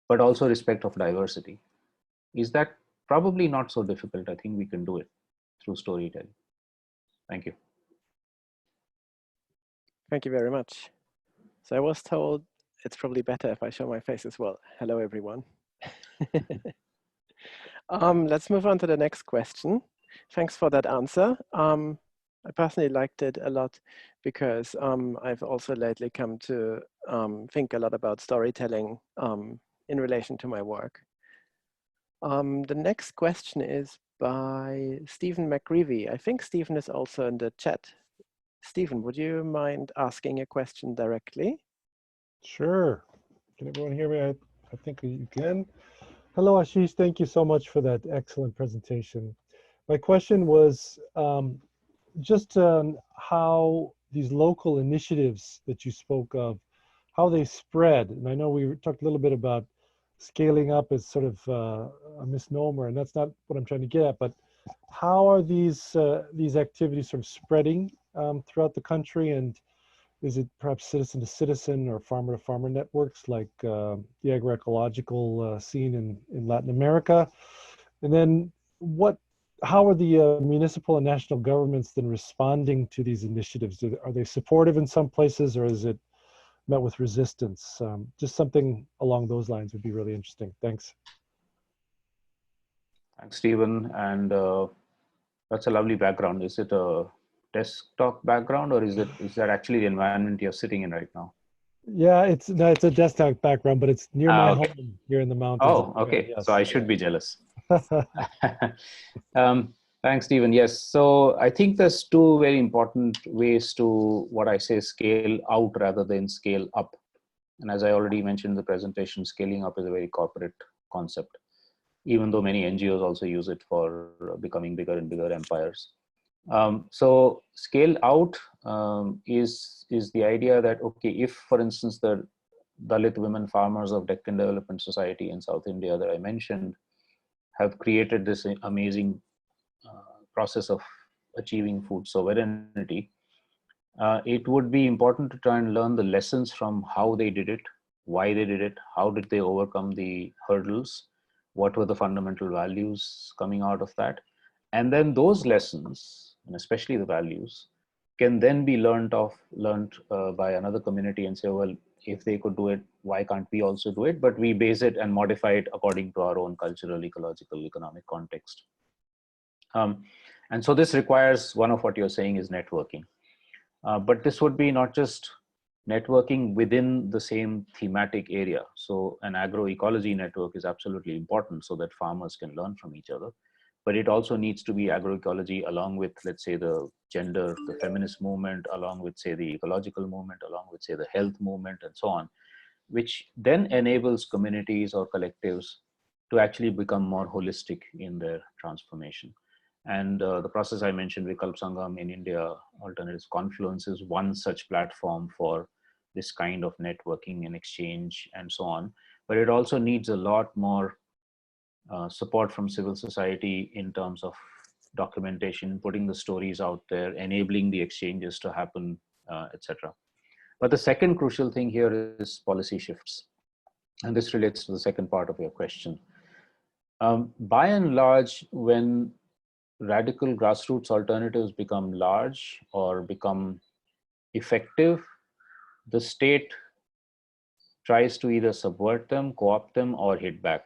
but also respect of diversity. Is that probably not so difficult. I think we can do it through storytelling. Thank you. Thank you very much. So I was told it's probably better if I show my face as well. Hello, everyone. Let's move on to the next question. Thanks for that answer. I personally liked it a lot because I've also lately come to think a lot about storytelling in relation to my work. The next question is by Stephen McGreevy. I think Stephen is also in the chat. Stephen, would you mind asking a question directly? Sure. Can everyone hear me? I think you can. Hello, Ashish. Thank you so much for that excellent presentation. My question was just how these local initiatives that you spoke of, how they spread. And I know we talked a little bit about scaling up as sort of a misnomer, and that's not what I'm trying to get at, but how are these activities sort of spreading throughout the country? And is it perhaps citizen to citizen or farmer to farmer networks like the agroecological scene in Latin America? And then how are the municipal and national governments then responding to these initiatives? Are they supportive in some places, or is it met with resistance? Just something along those lines would be really interesting. Thanks. Thanks, Stephen. And that's a lovely background. Is it a desktop background, or is that actually the environment you're sitting in right now? Yeah, it's a desktop background, but it's near my home here in the mountains. Oh, okay. Yes. So I should be jealous. Thanks, Stephen. Yes. So I think there's two very important ways to what I say scale out rather than scale up. And as I already mentioned in the presentation, scaling up is a very corporate concept, even though many NGOs also use it for becoming bigger and bigger empires. So scale out is the idea that, okay, if, for instance, the Dalit women farmers of Deccan Development Society in South India that I mentioned have created this amazing process of achieving food sovereignty, it would be important to try and learn the lessons from how they did it, why they did it, how did they overcome the hurdles, what were the fundamental values coming out of that. And then those lessons, and especially the values, can then be learned by another community and say, well, if they could do it, why can't we also do it? But we base it and modify it according to our own cultural, ecological, economic context. And so this requires, one of what you're saying is networking. But this would be not just networking within the same thematic area. So an agroecology network is absolutely important so that farmers can learn from each other. But it also needs to be agroecology along with, let's say, the gender, the feminist movement, along with, say, the ecological movement, along with, say, the health movement, and so on, which then enables communities or collectives to actually become more holistic in their transformation. And the process I mentioned, Vikalp Sangam in India, Alternatives Confluence, is one such platform for this kind of networking and exchange and so on. But it also needs a lot more support from civil society in terms of documentation, putting the stories out there, enabling the exchanges to happen, etc. But the second crucial thing here is policy shifts. And this relates to the second part of your question. By and large, when radical grassroots alternatives become large or become effective, the state tries to either subvert them, co-opt them, or hit back,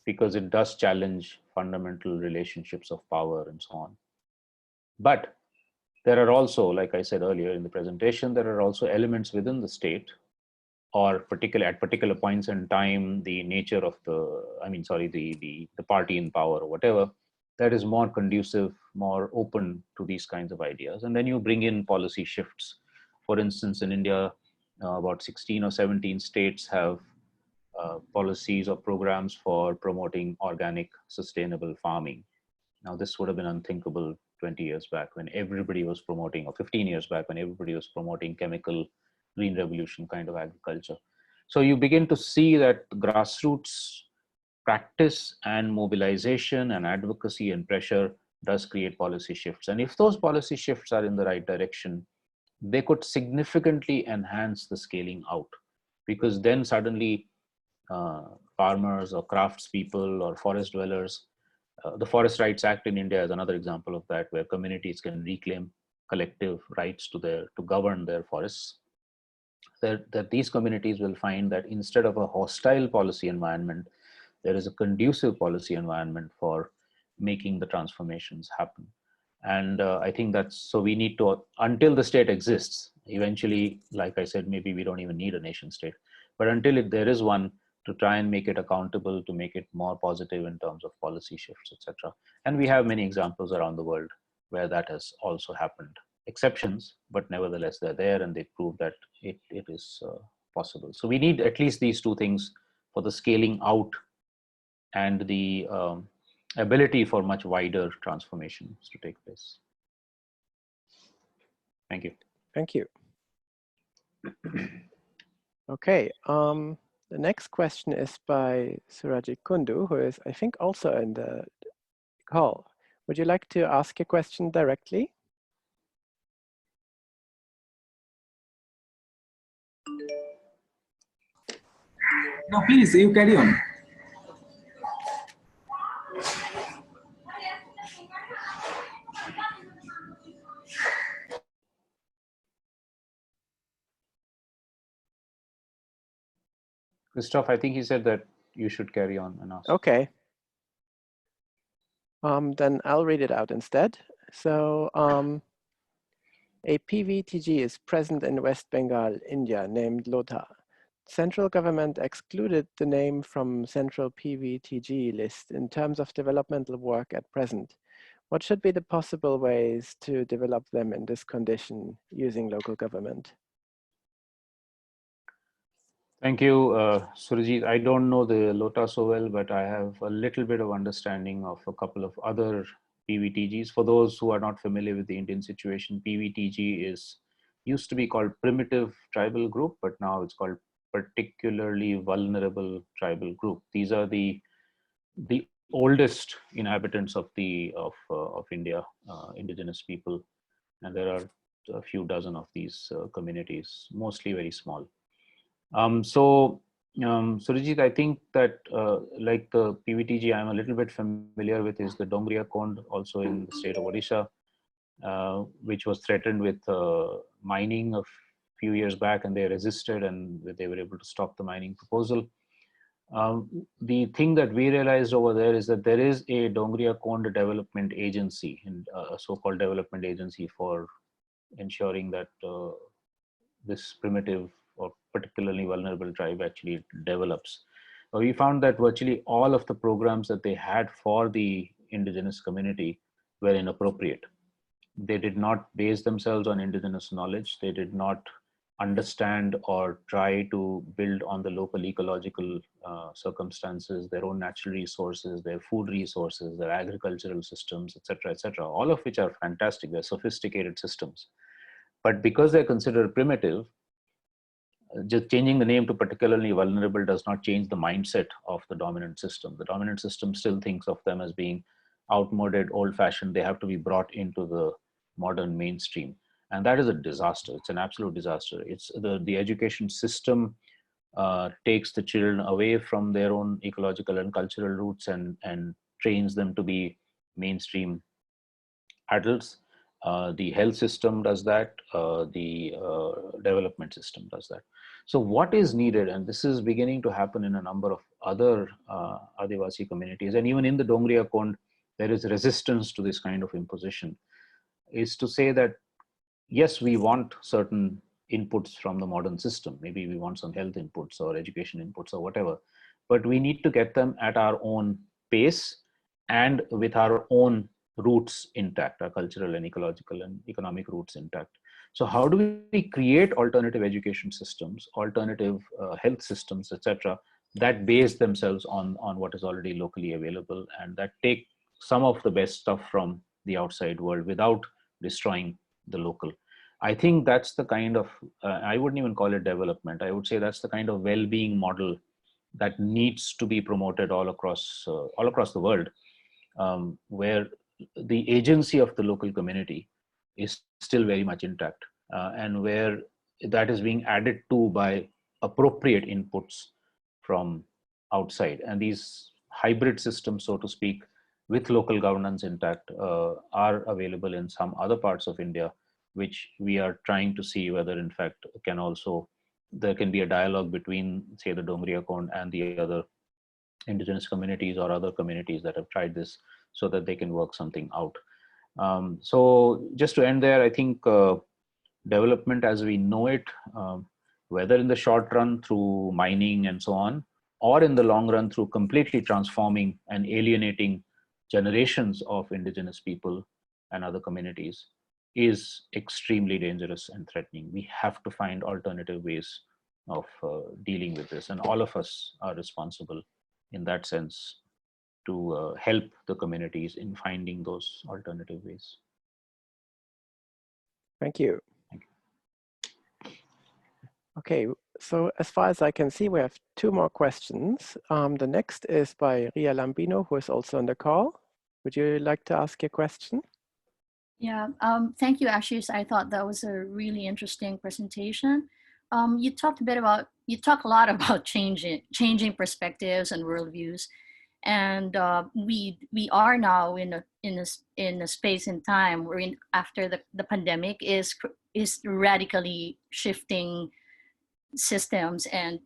because it does challenge fundamental relationships of power and so on. But there are also, like I said earlier in the presentation, there are also elements within the state, or at particular points in time, the nature of the party in power or whatever, that is more conducive, more open to these kinds of ideas. And then you bring in policy shifts. For instance, in India, about 16 or 17 states have policies or programs for promoting organic, sustainable farming. Now, this would have been unthinkable 20 years back when everybody was promoting, or 15 years back when everybody was promoting chemical, green revolution kind of agriculture. So you begin to see that grassroots practice and mobilization and advocacy and pressure does create policy shifts. And if those policy shifts are in the right direction, they could significantly enhance the scaling out, because then suddenly farmers or craftspeople or forest dwellers The Forest Rights Act in India is another example of that, where communities can reclaim collective rights to govern their forests. That these communities will find that instead of a hostile policy environment, there is a conducive policy environment for making the transformations happen. And I think so we need to, until the state exists, eventually, like I said, maybe we don't even need a nation state, but until there is one, to try and make it accountable, to make it more positive in terms of policy shifts, etc. And we have many examples around the world where that has also happened. Exceptions, but nevertheless they're there, and they prove that it is possible. So we need at least these two things for the scaling out and the ability for much wider transformations to take place. Thank you. Thank you. Okay, the next question is by Suraji Kundu, who is, I think, also in the call. Would you like to ask a question directly? No, please, you carry on. Christoph, I think he said that you should carry on and ask. Okay. Then I'll read it out instead. So a PVTG is present in West Bengal, India, named Lota. Central government excluded the name from central PVTG list in terms of developmental work at present. What should be the possible ways to develop them in this condition using local government? Thank you, Surajit. I don't know the Lota so well, but I have a little bit of understanding of a couple of other PVTGs. For those who are not familiar with the Indian situation, PVTG used to be called Primitive Tribal Group, but now it's called Particularly Vulnerable Tribal Group. These are the oldest inhabitants of India, indigenous people, and there are a few dozen of these communities, mostly very small. Surajit, I think that like the PVTG I'm a little bit familiar with is the Dongria Kond, also in the state of Odisha, which was threatened with mining a few years back, and they resisted, and they were able to stop the mining proposal. The thing that we realized over there is that there is a Dongria Kond development agency, and a so-called development agency for ensuring that this primitive or particularly vulnerable tribe actually develops. We found that virtually all of the programs that they had for the indigenous community were inappropriate. They did not base themselves on indigenous knowledge. They did not understand or try to build on the local ecological circumstances, their own natural resources, their food resources, their agricultural systems, etc., all of which are fantastic. They're sophisticated systems. But because they're considered primitive, just changing the name to particularly vulnerable does not change the mindset of the dominant system. The dominant system still thinks of them as being outmoded, old-fashioned. They have to be brought into the modern mainstream. And that is a disaster. It's an absolute disaster. It's the education system takes the children away from their own ecological and cultural roots and trains them to be mainstream adults. The health system does that. The development system does that. So what is needed, and this is beginning to happen in a number of other Adivasi communities, and even in the Dongria Kond, there is resistance to this kind of imposition, is to say that, yes, we want certain inputs from the modern system. Maybe we want some health inputs or education inputs or whatever, but we need to get them at our own pace and with our own roots intact, our cultural and ecological and economic roots intact. So how do we create alternative education systems, alternative health systems, etc., that base themselves on what is already locally available and that take some of the best stuff from the outside world without destroying the local? I think that's the kind of, I wouldn't even call it development. I would say that's the kind of well-being model that needs to be promoted all across the world, where the agency of the local community is still very much intact, and where that is being added to by appropriate inputs from outside. And these hybrid systems, so to speak, with local governance intact are available in some other parts of India, which we are trying to see whether in fact there can be a dialogue between, say, the Dongriya Kond and the other indigenous communities or other communities that have tried this, so that they can work something out. So just to end there, I think development as we know it, whether in the short run through mining and so on, or in the long run through completely transforming and alienating generations of indigenous people and other communities, is extremely dangerous and threatening. We have to find alternative ways of dealing with this, and all of us are responsible in that sense to help the communities in finding those alternative ways. Thank you. Thank you. Okay, so as far as I can see, we have 2 more questions. The next is by Ria Lambino, who is also on the call. Would you like to ask your question? Yeah, thank you, Ashish. I thought that was a really interesting presentation. You talk a lot about changing perspectives and worldviews, and we are now in a space and time where after the pandemic is radically shifting systems, and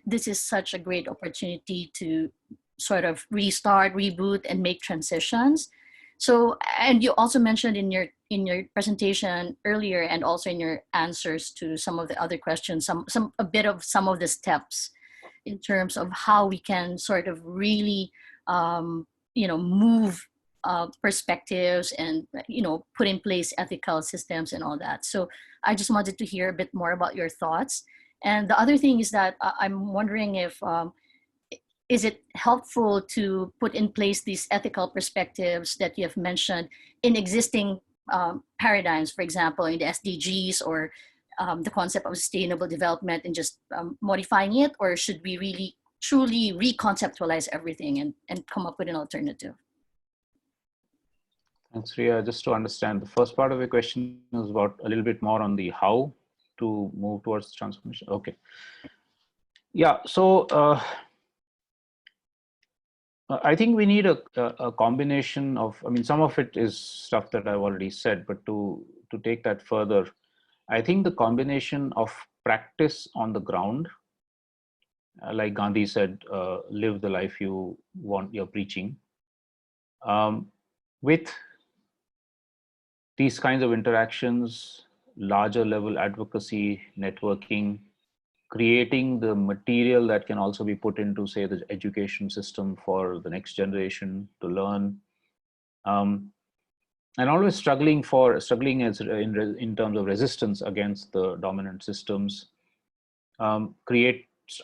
this is such a great opportunity to sort of restart, reboot, and make transitions. So, and you also mentioned in your presentation earlier, and also in your answers to some of the other questions, a bit of some of the steps in terms of how we can sort of really, move perspectives and put in place ethical systems and all that. So, I just wanted to hear a bit more about your thoughts. And the other thing is that I'm wondering if is it helpful to put in place these ethical perspectives that you have mentioned in existing paradigms, for example, in the SDGs or the concept of sustainable development, and just modifying it? Or should we really truly reconceptualize everything and come up with an alternative? Thanks, Ria. Just to understand, the first part of the question is about a little bit more on the how to move towards transformation. Okay. Yeah, so I think we need a combination of, I mean, some of it is stuff that I've already said, but to take that further, I think the combination of practice on the ground, like Gandhi said, live the life you want, you're preaching, with these kinds of interactions, larger level advocacy, networking, creating the material that can also be put into, say, the education system for the next generation to learn, and always struggling as in terms of resistance against the dominant systems,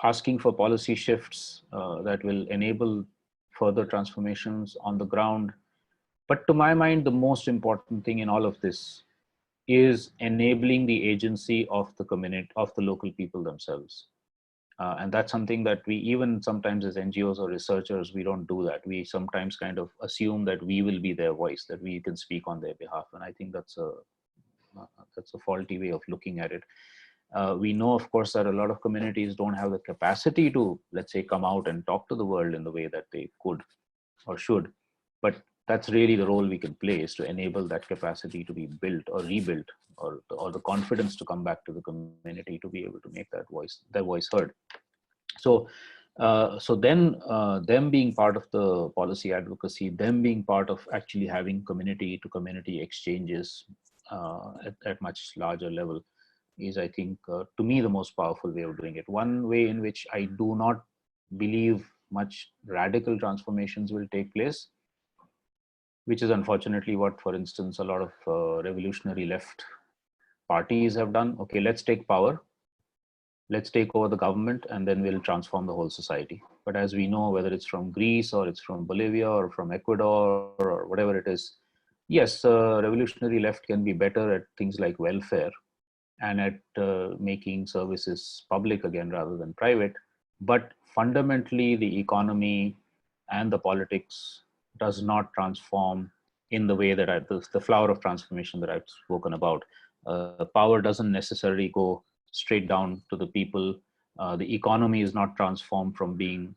asking for policy shifts that will enable further transformations on the ground. But to my mind, the most important thing in all of this is enabling the agency of the community, of the local people themselves. And that's something that we, even sometimes as NGOs or researchers, we don't do that. We sometimes kind of assume that we will be their voice, that we can speak on their behalf. And I think that's a faulty way of looking at it. We know, of course, that a lot of communities don't have the capacity to, let's say, come out and talk to the world in the way that they could or should. But that's really the role we can play, is to enable that capacity to be built or rebuilt, or the confidence to come back to the community to be able to make their voice heard. So, then them being part of the policy advocacy, them being part of actually having community to community exchanges at much larger level, is, I think, to me, the most powerful way of doing it. One way in which I do not believe much radical transformations will take place, which is unfortunately what, for instance, a lot of revolutionary left parties have done. Okay, let's take power, let's take over the government, and then we'll transform the whole society. But as we know, whether it's from Greece or it's from Bolivia or from Ecuador or whatever it is, yes, revolutionary left can be better at things like welfare and at making services public again rather than private. But fundamentally, the economy and the politics does not transform in the way that the flower of transformation that I've spoken about. Power doesn't necessarily go straight down to the people. The economy is not transformed from being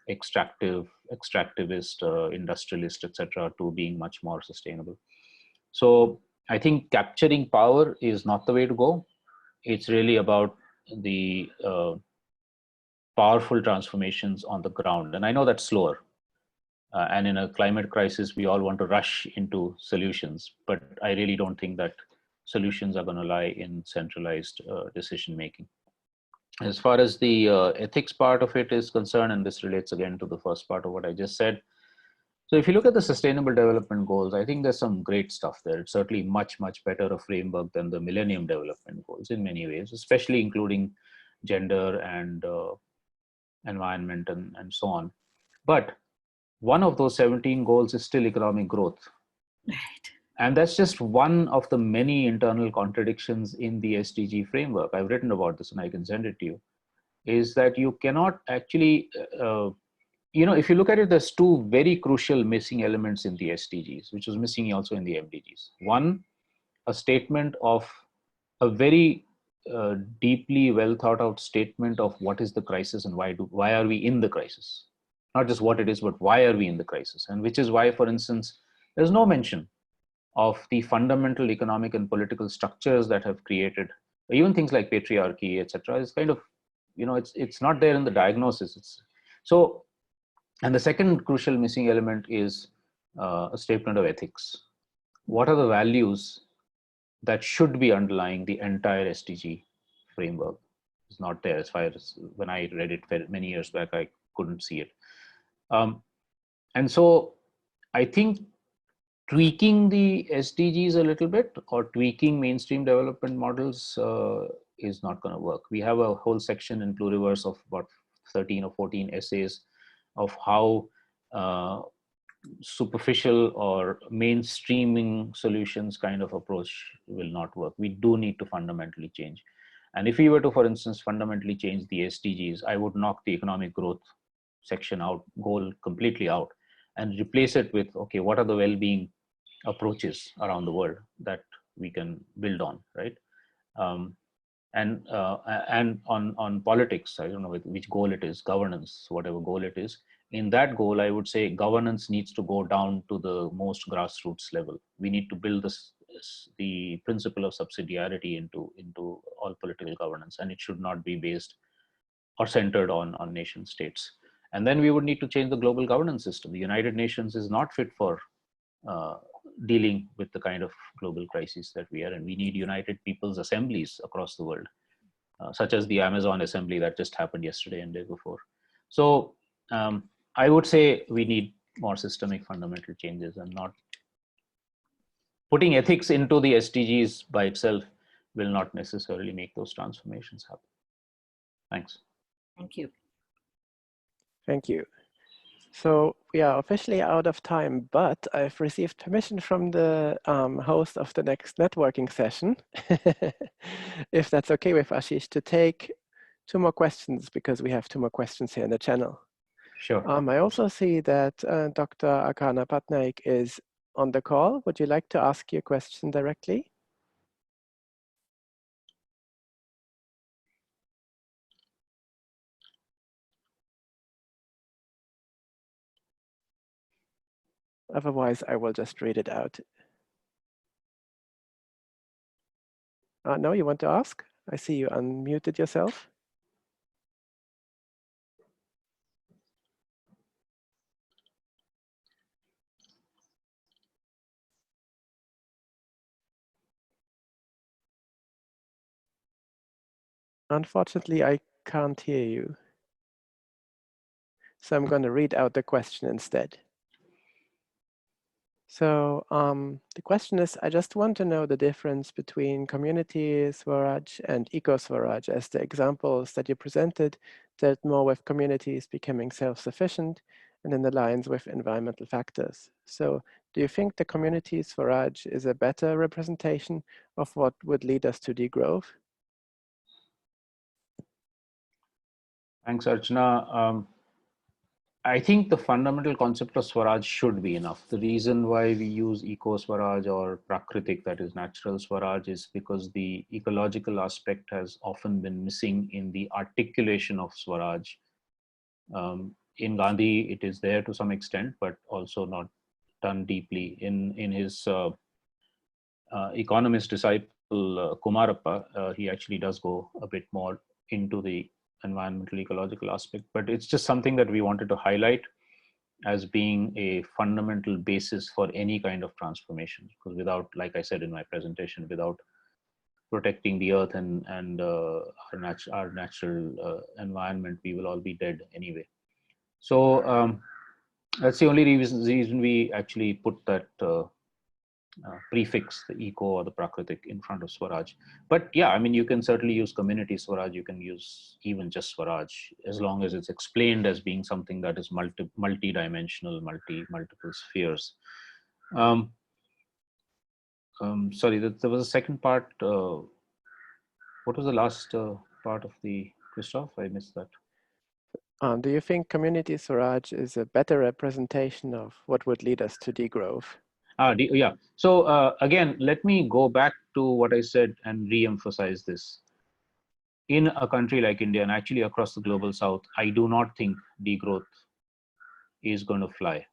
extractivist, industrialist, etc., to being much more sustainable. So I think capturing power is not the way to go. It's really about the powerful transformations on the ground. And I know that's slower. And in a climate crisis, we all want to rush into solutions, but I really don't think that solutions are going to lie in centralized decision making. As far as the ethics part of it is concerned, and this relates again to the first part of what I just said. So if you look at the Sustainable Development Goals, I think there's some great stuff there. It's certainly much, much better a framework than the Millennium Development Goals in many ways, especially including gender and environment and so on. But one of those 17 goals is still economic growth. Right. And that's just one of the many internal contradictions in the SDG framework. I've written about this and I can send it to you, is that you cannot actually, if you look at it, there's two very crucial missing elements in the SDGs, which was missing also in the MDGs. One, a statement of a very deeply well thought out statement of what is the crisis and why are we in the crisis? Not just what it is, but why are we in the crisis? And which is why, for instance, there's no mention of the fundamental economic and political structures that have created, even things like patriarchy, etc. is kind of, it's not there in the diagnosis. And the second crucial missing element is a statement of ethics. What are the values that should be underlying the entire SDG framework? It's not there. As far as when I read it many years back, I couldn't see it. And so I think tweaking the SDGs a little bit or tweaking mainstream development models is not going to work. We have a whole section in Pluriverse of about 13 or 14 essays of how superficial or mainstreaming solutions kind of approach will not work. We do need to fundamentally change. And if we were to, for instance, fundamentally change the SDGs, I would knock the economic growth section out, goal completely out, and replace it with, okay, what are the well-being approaches around the world that we can build on, right? And on politics, I don't know which goal it is, governance, whatever goal it is. In that goal, I would say governance needs to go down to the most grassroots level. We need to build the principle of subsidiarity into all political governance, and it should not be based or centered on nation states. And then we would need to change the global governance system. The United Nations is not fit for dealing with the kind of global crisis that we are in. We need united people's assemblies across the world, such as the Amazon assembly that just happened yesterday and day before. So I would say we need more systemic fundamental changes, and not putting ethics into the SDGs by itself will not necessarily make those transformations happen. Thanks. Thank you. Thank you. So we are officially out of time, but I've received permission from the host of the next networking session, if that's okay with Ashish, to take 2 more questions, because we have 2 more questions here in the channel. Sure. I also see that Dr. Akarna Patnaik is on the call. Would you like to ask your question directly? Otherwise, I will just read it out. No, you want to ask? I see you unmuted yourself. Unfortunately, I can't hear you. So I'm going to read out the question instead. So the question is, I just want to know the difference between community Swaraj and Eco-swaraj, as the examples that you presented dealt more with communities becoming self-sufficient and in alliance with environmental factors. So do you think the community Swaraj is a better representation of what would lead us to degrowth? Thanks, Archana. I think the fundamental concept of Swaraj should be enough. The reason why we use Eco-swaraj or Prakritik, that is natural Swaraj, is because the ecological aspect has often been missing in the articulation of Swaraj In Gandhi, it is there to some extent, but also not done deeply. In his economist disciple Kumarappa, he actually does go a bit more into the environmental ecological aspect, but it's just something that we wanted to highlight as being a fundamental basis for any kind of transformation, because without, like I said in my presentation, without protecting the earth and our natural environment, we will all be dead anyway. So that's the only reason we actually put that prefix, the eco or the prakritik, in front of Swaraj. But yeah, I mean, you can certainly use community Swaraj, you can use even just Swaraj, as long as it's explained as being something that is multi-dimensional, multiple spheres. Sorry, there was a second part. What was the last part of the Christoph? I missed that. Do you think community Swaraj is a better representation of what would lead us to degrowth? Yeah. So again, let me go back to what I said and re-emphasize this. In a country like India, and actually across the global south, I do not think degrowth is going to fly.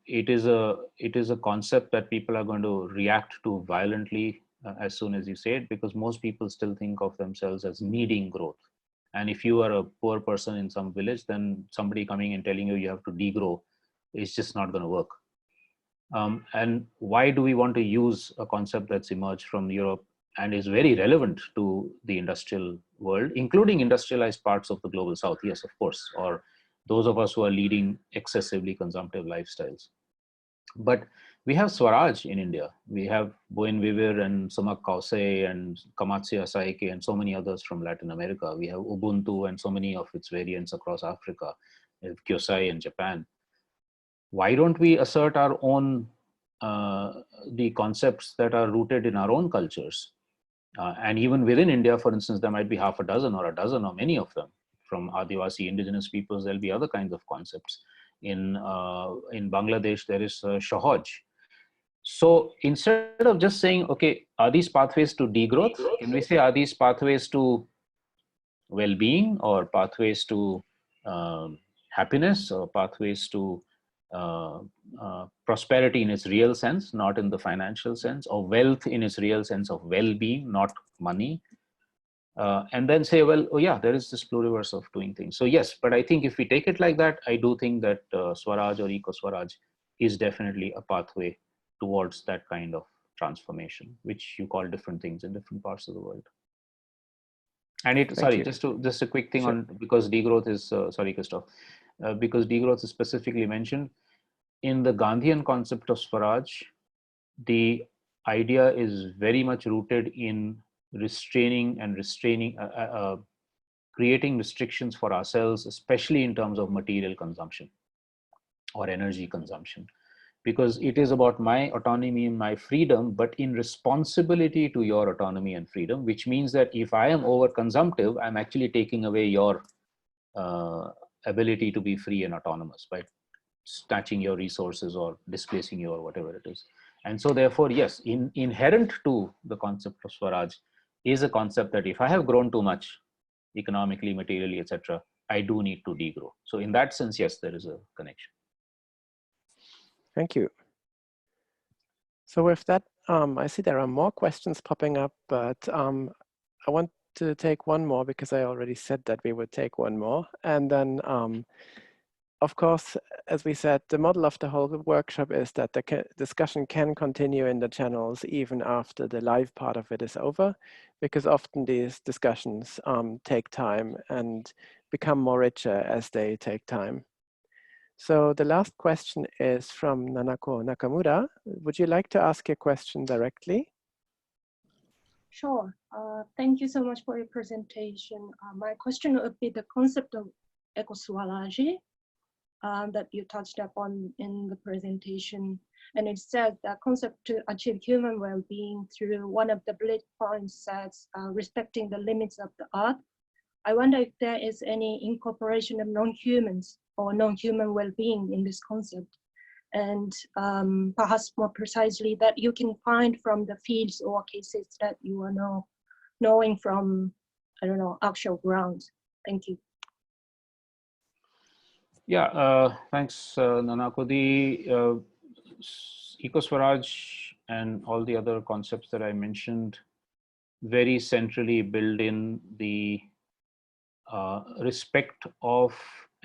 It is a concept that people are going to react to violently as soon as you say it, because most people still think of themselves as needing growth. And if you are a poor person in some village, then somebody coming and telling you you have to degrow is just not going to work. And why do we want to use a concept that's emerged from Europe and is very relevant to the industrial world, including industrialized parts of the global south? Yes, of course, or those of us who are leading excessively consumptive lifestyles. But we have Swaraj in India. We have Bougainvillea and Sumak Kause and Kamatsu Saike and so many others from Latin America. We have Ubuntu and so many of its variants across Africa, Kyosai in Japan. Why don't we assert our own, the concepts that are rooted in our own cultures? And even within India, for instance, there might be half a dozen or a dozen or many of them. From Adivasi indigenous peoples, there'll be other kinds of concepts. In Bangladesh, there is Shahaj. So instead of just saying, okay, are these pathways to degrowth? Can we say, are these pathways to well-being, or pathways to happiness, or pathways to prosperity in its real sense, not in the financial sense, or wealth in its real sense of well-being, not money? And then say, well, oh yeah, there is this pluriverse of doing things. So yes, but I think if we take it like that, I do think that Swaraj or Eco-Swaraj is definitely a pathway towards that kind of transformation, which you call different things in different parts of the world. And just a quick thing. Sure. On, because degrowth is, sorry, Christoph, because degrowth is specifically mentioned in the Gandhian concept of Swaraj, the idea is very much rooted in creating restrictions for ourselves, especially in terms of material consumption or energy consumption, because it is about my autonomy and my freedom, but in responsibility to your autonomy and freedom, which means that if I am over consumptive, I'm actually taking away your ability to be free and autonomous by snatching your resources or displacing you or whatever it is. And so therefore, yes, inherent to the concept of Swaraj is a concept that if I have grown too much economically, materially, etc., I do need to degrow. So in that sense, yes, there is a connection. Thank you. So with that, I see there are more questions popping up, but I want to take one more because I already said that we would take one more. And then, of course, as we said, the model of the whole workshop is that the discussion can continue in the channels even after the live part of it is over, because often these discussions take time and become more richer as they take time. So the last question is from Nanako Nakamura. Would you like to ask your question directly? Sure. Thank you so much for your presentation. My question would be the concept of Eco-swaraj that you touched upon in the presentation. And it said that concept to achieve human well-being through one of the bullet points says respecting the limits of the earth. I wonder if there is any incorporation of non-humans or non-human well-being in this concept, and perhaps more precisely that you can find from the fields or cases that you are now knowing from, I don't know, actual grounds. Thank you. Yeah, thanks, Nanako. The Eco-swaraj and all the other concepts that I mentioned very centrally build in the respect of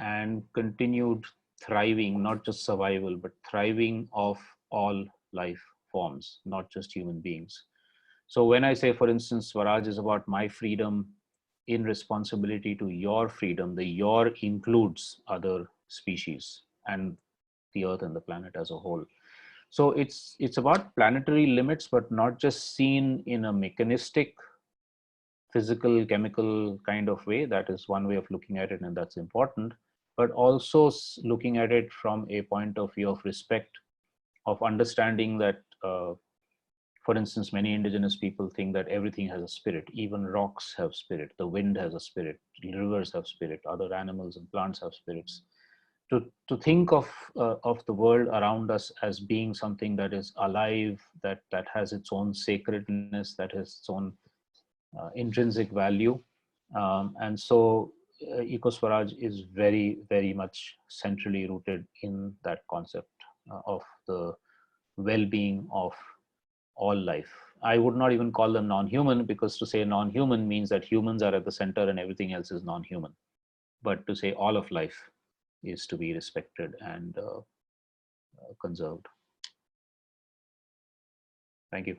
and continued thriving, not just survival, but thriving of all life forms, not just human beings. So when I say, for instance, Swaraj is about my freedom in responsibility to your freedom, the your includes other species and the earth and the planet as a whole. So it's about planetary limits, but not just seen in a mechanistic, physical, chemical kind of way. That is one way of looking at it, and that's important. But also looking at it from a point of view of respect, of understanding that, for instance, many indigenous people think that everything has a spirit. Even rocks have spirit. The wind has a spirit. Rivers have spirit. Other animals and plants have spirits. To think of the world around us as being something that is alive, that has its own sacredness, that has its own intrinsic value, and so Eco-swaraj is very, very much centrally rooted in that concept of the well-being of all life. I would not even call them non-human, because to say non-human means that humans are at the center and everything else is non-human. But to say all of life is to be respected and conserved. Thank you.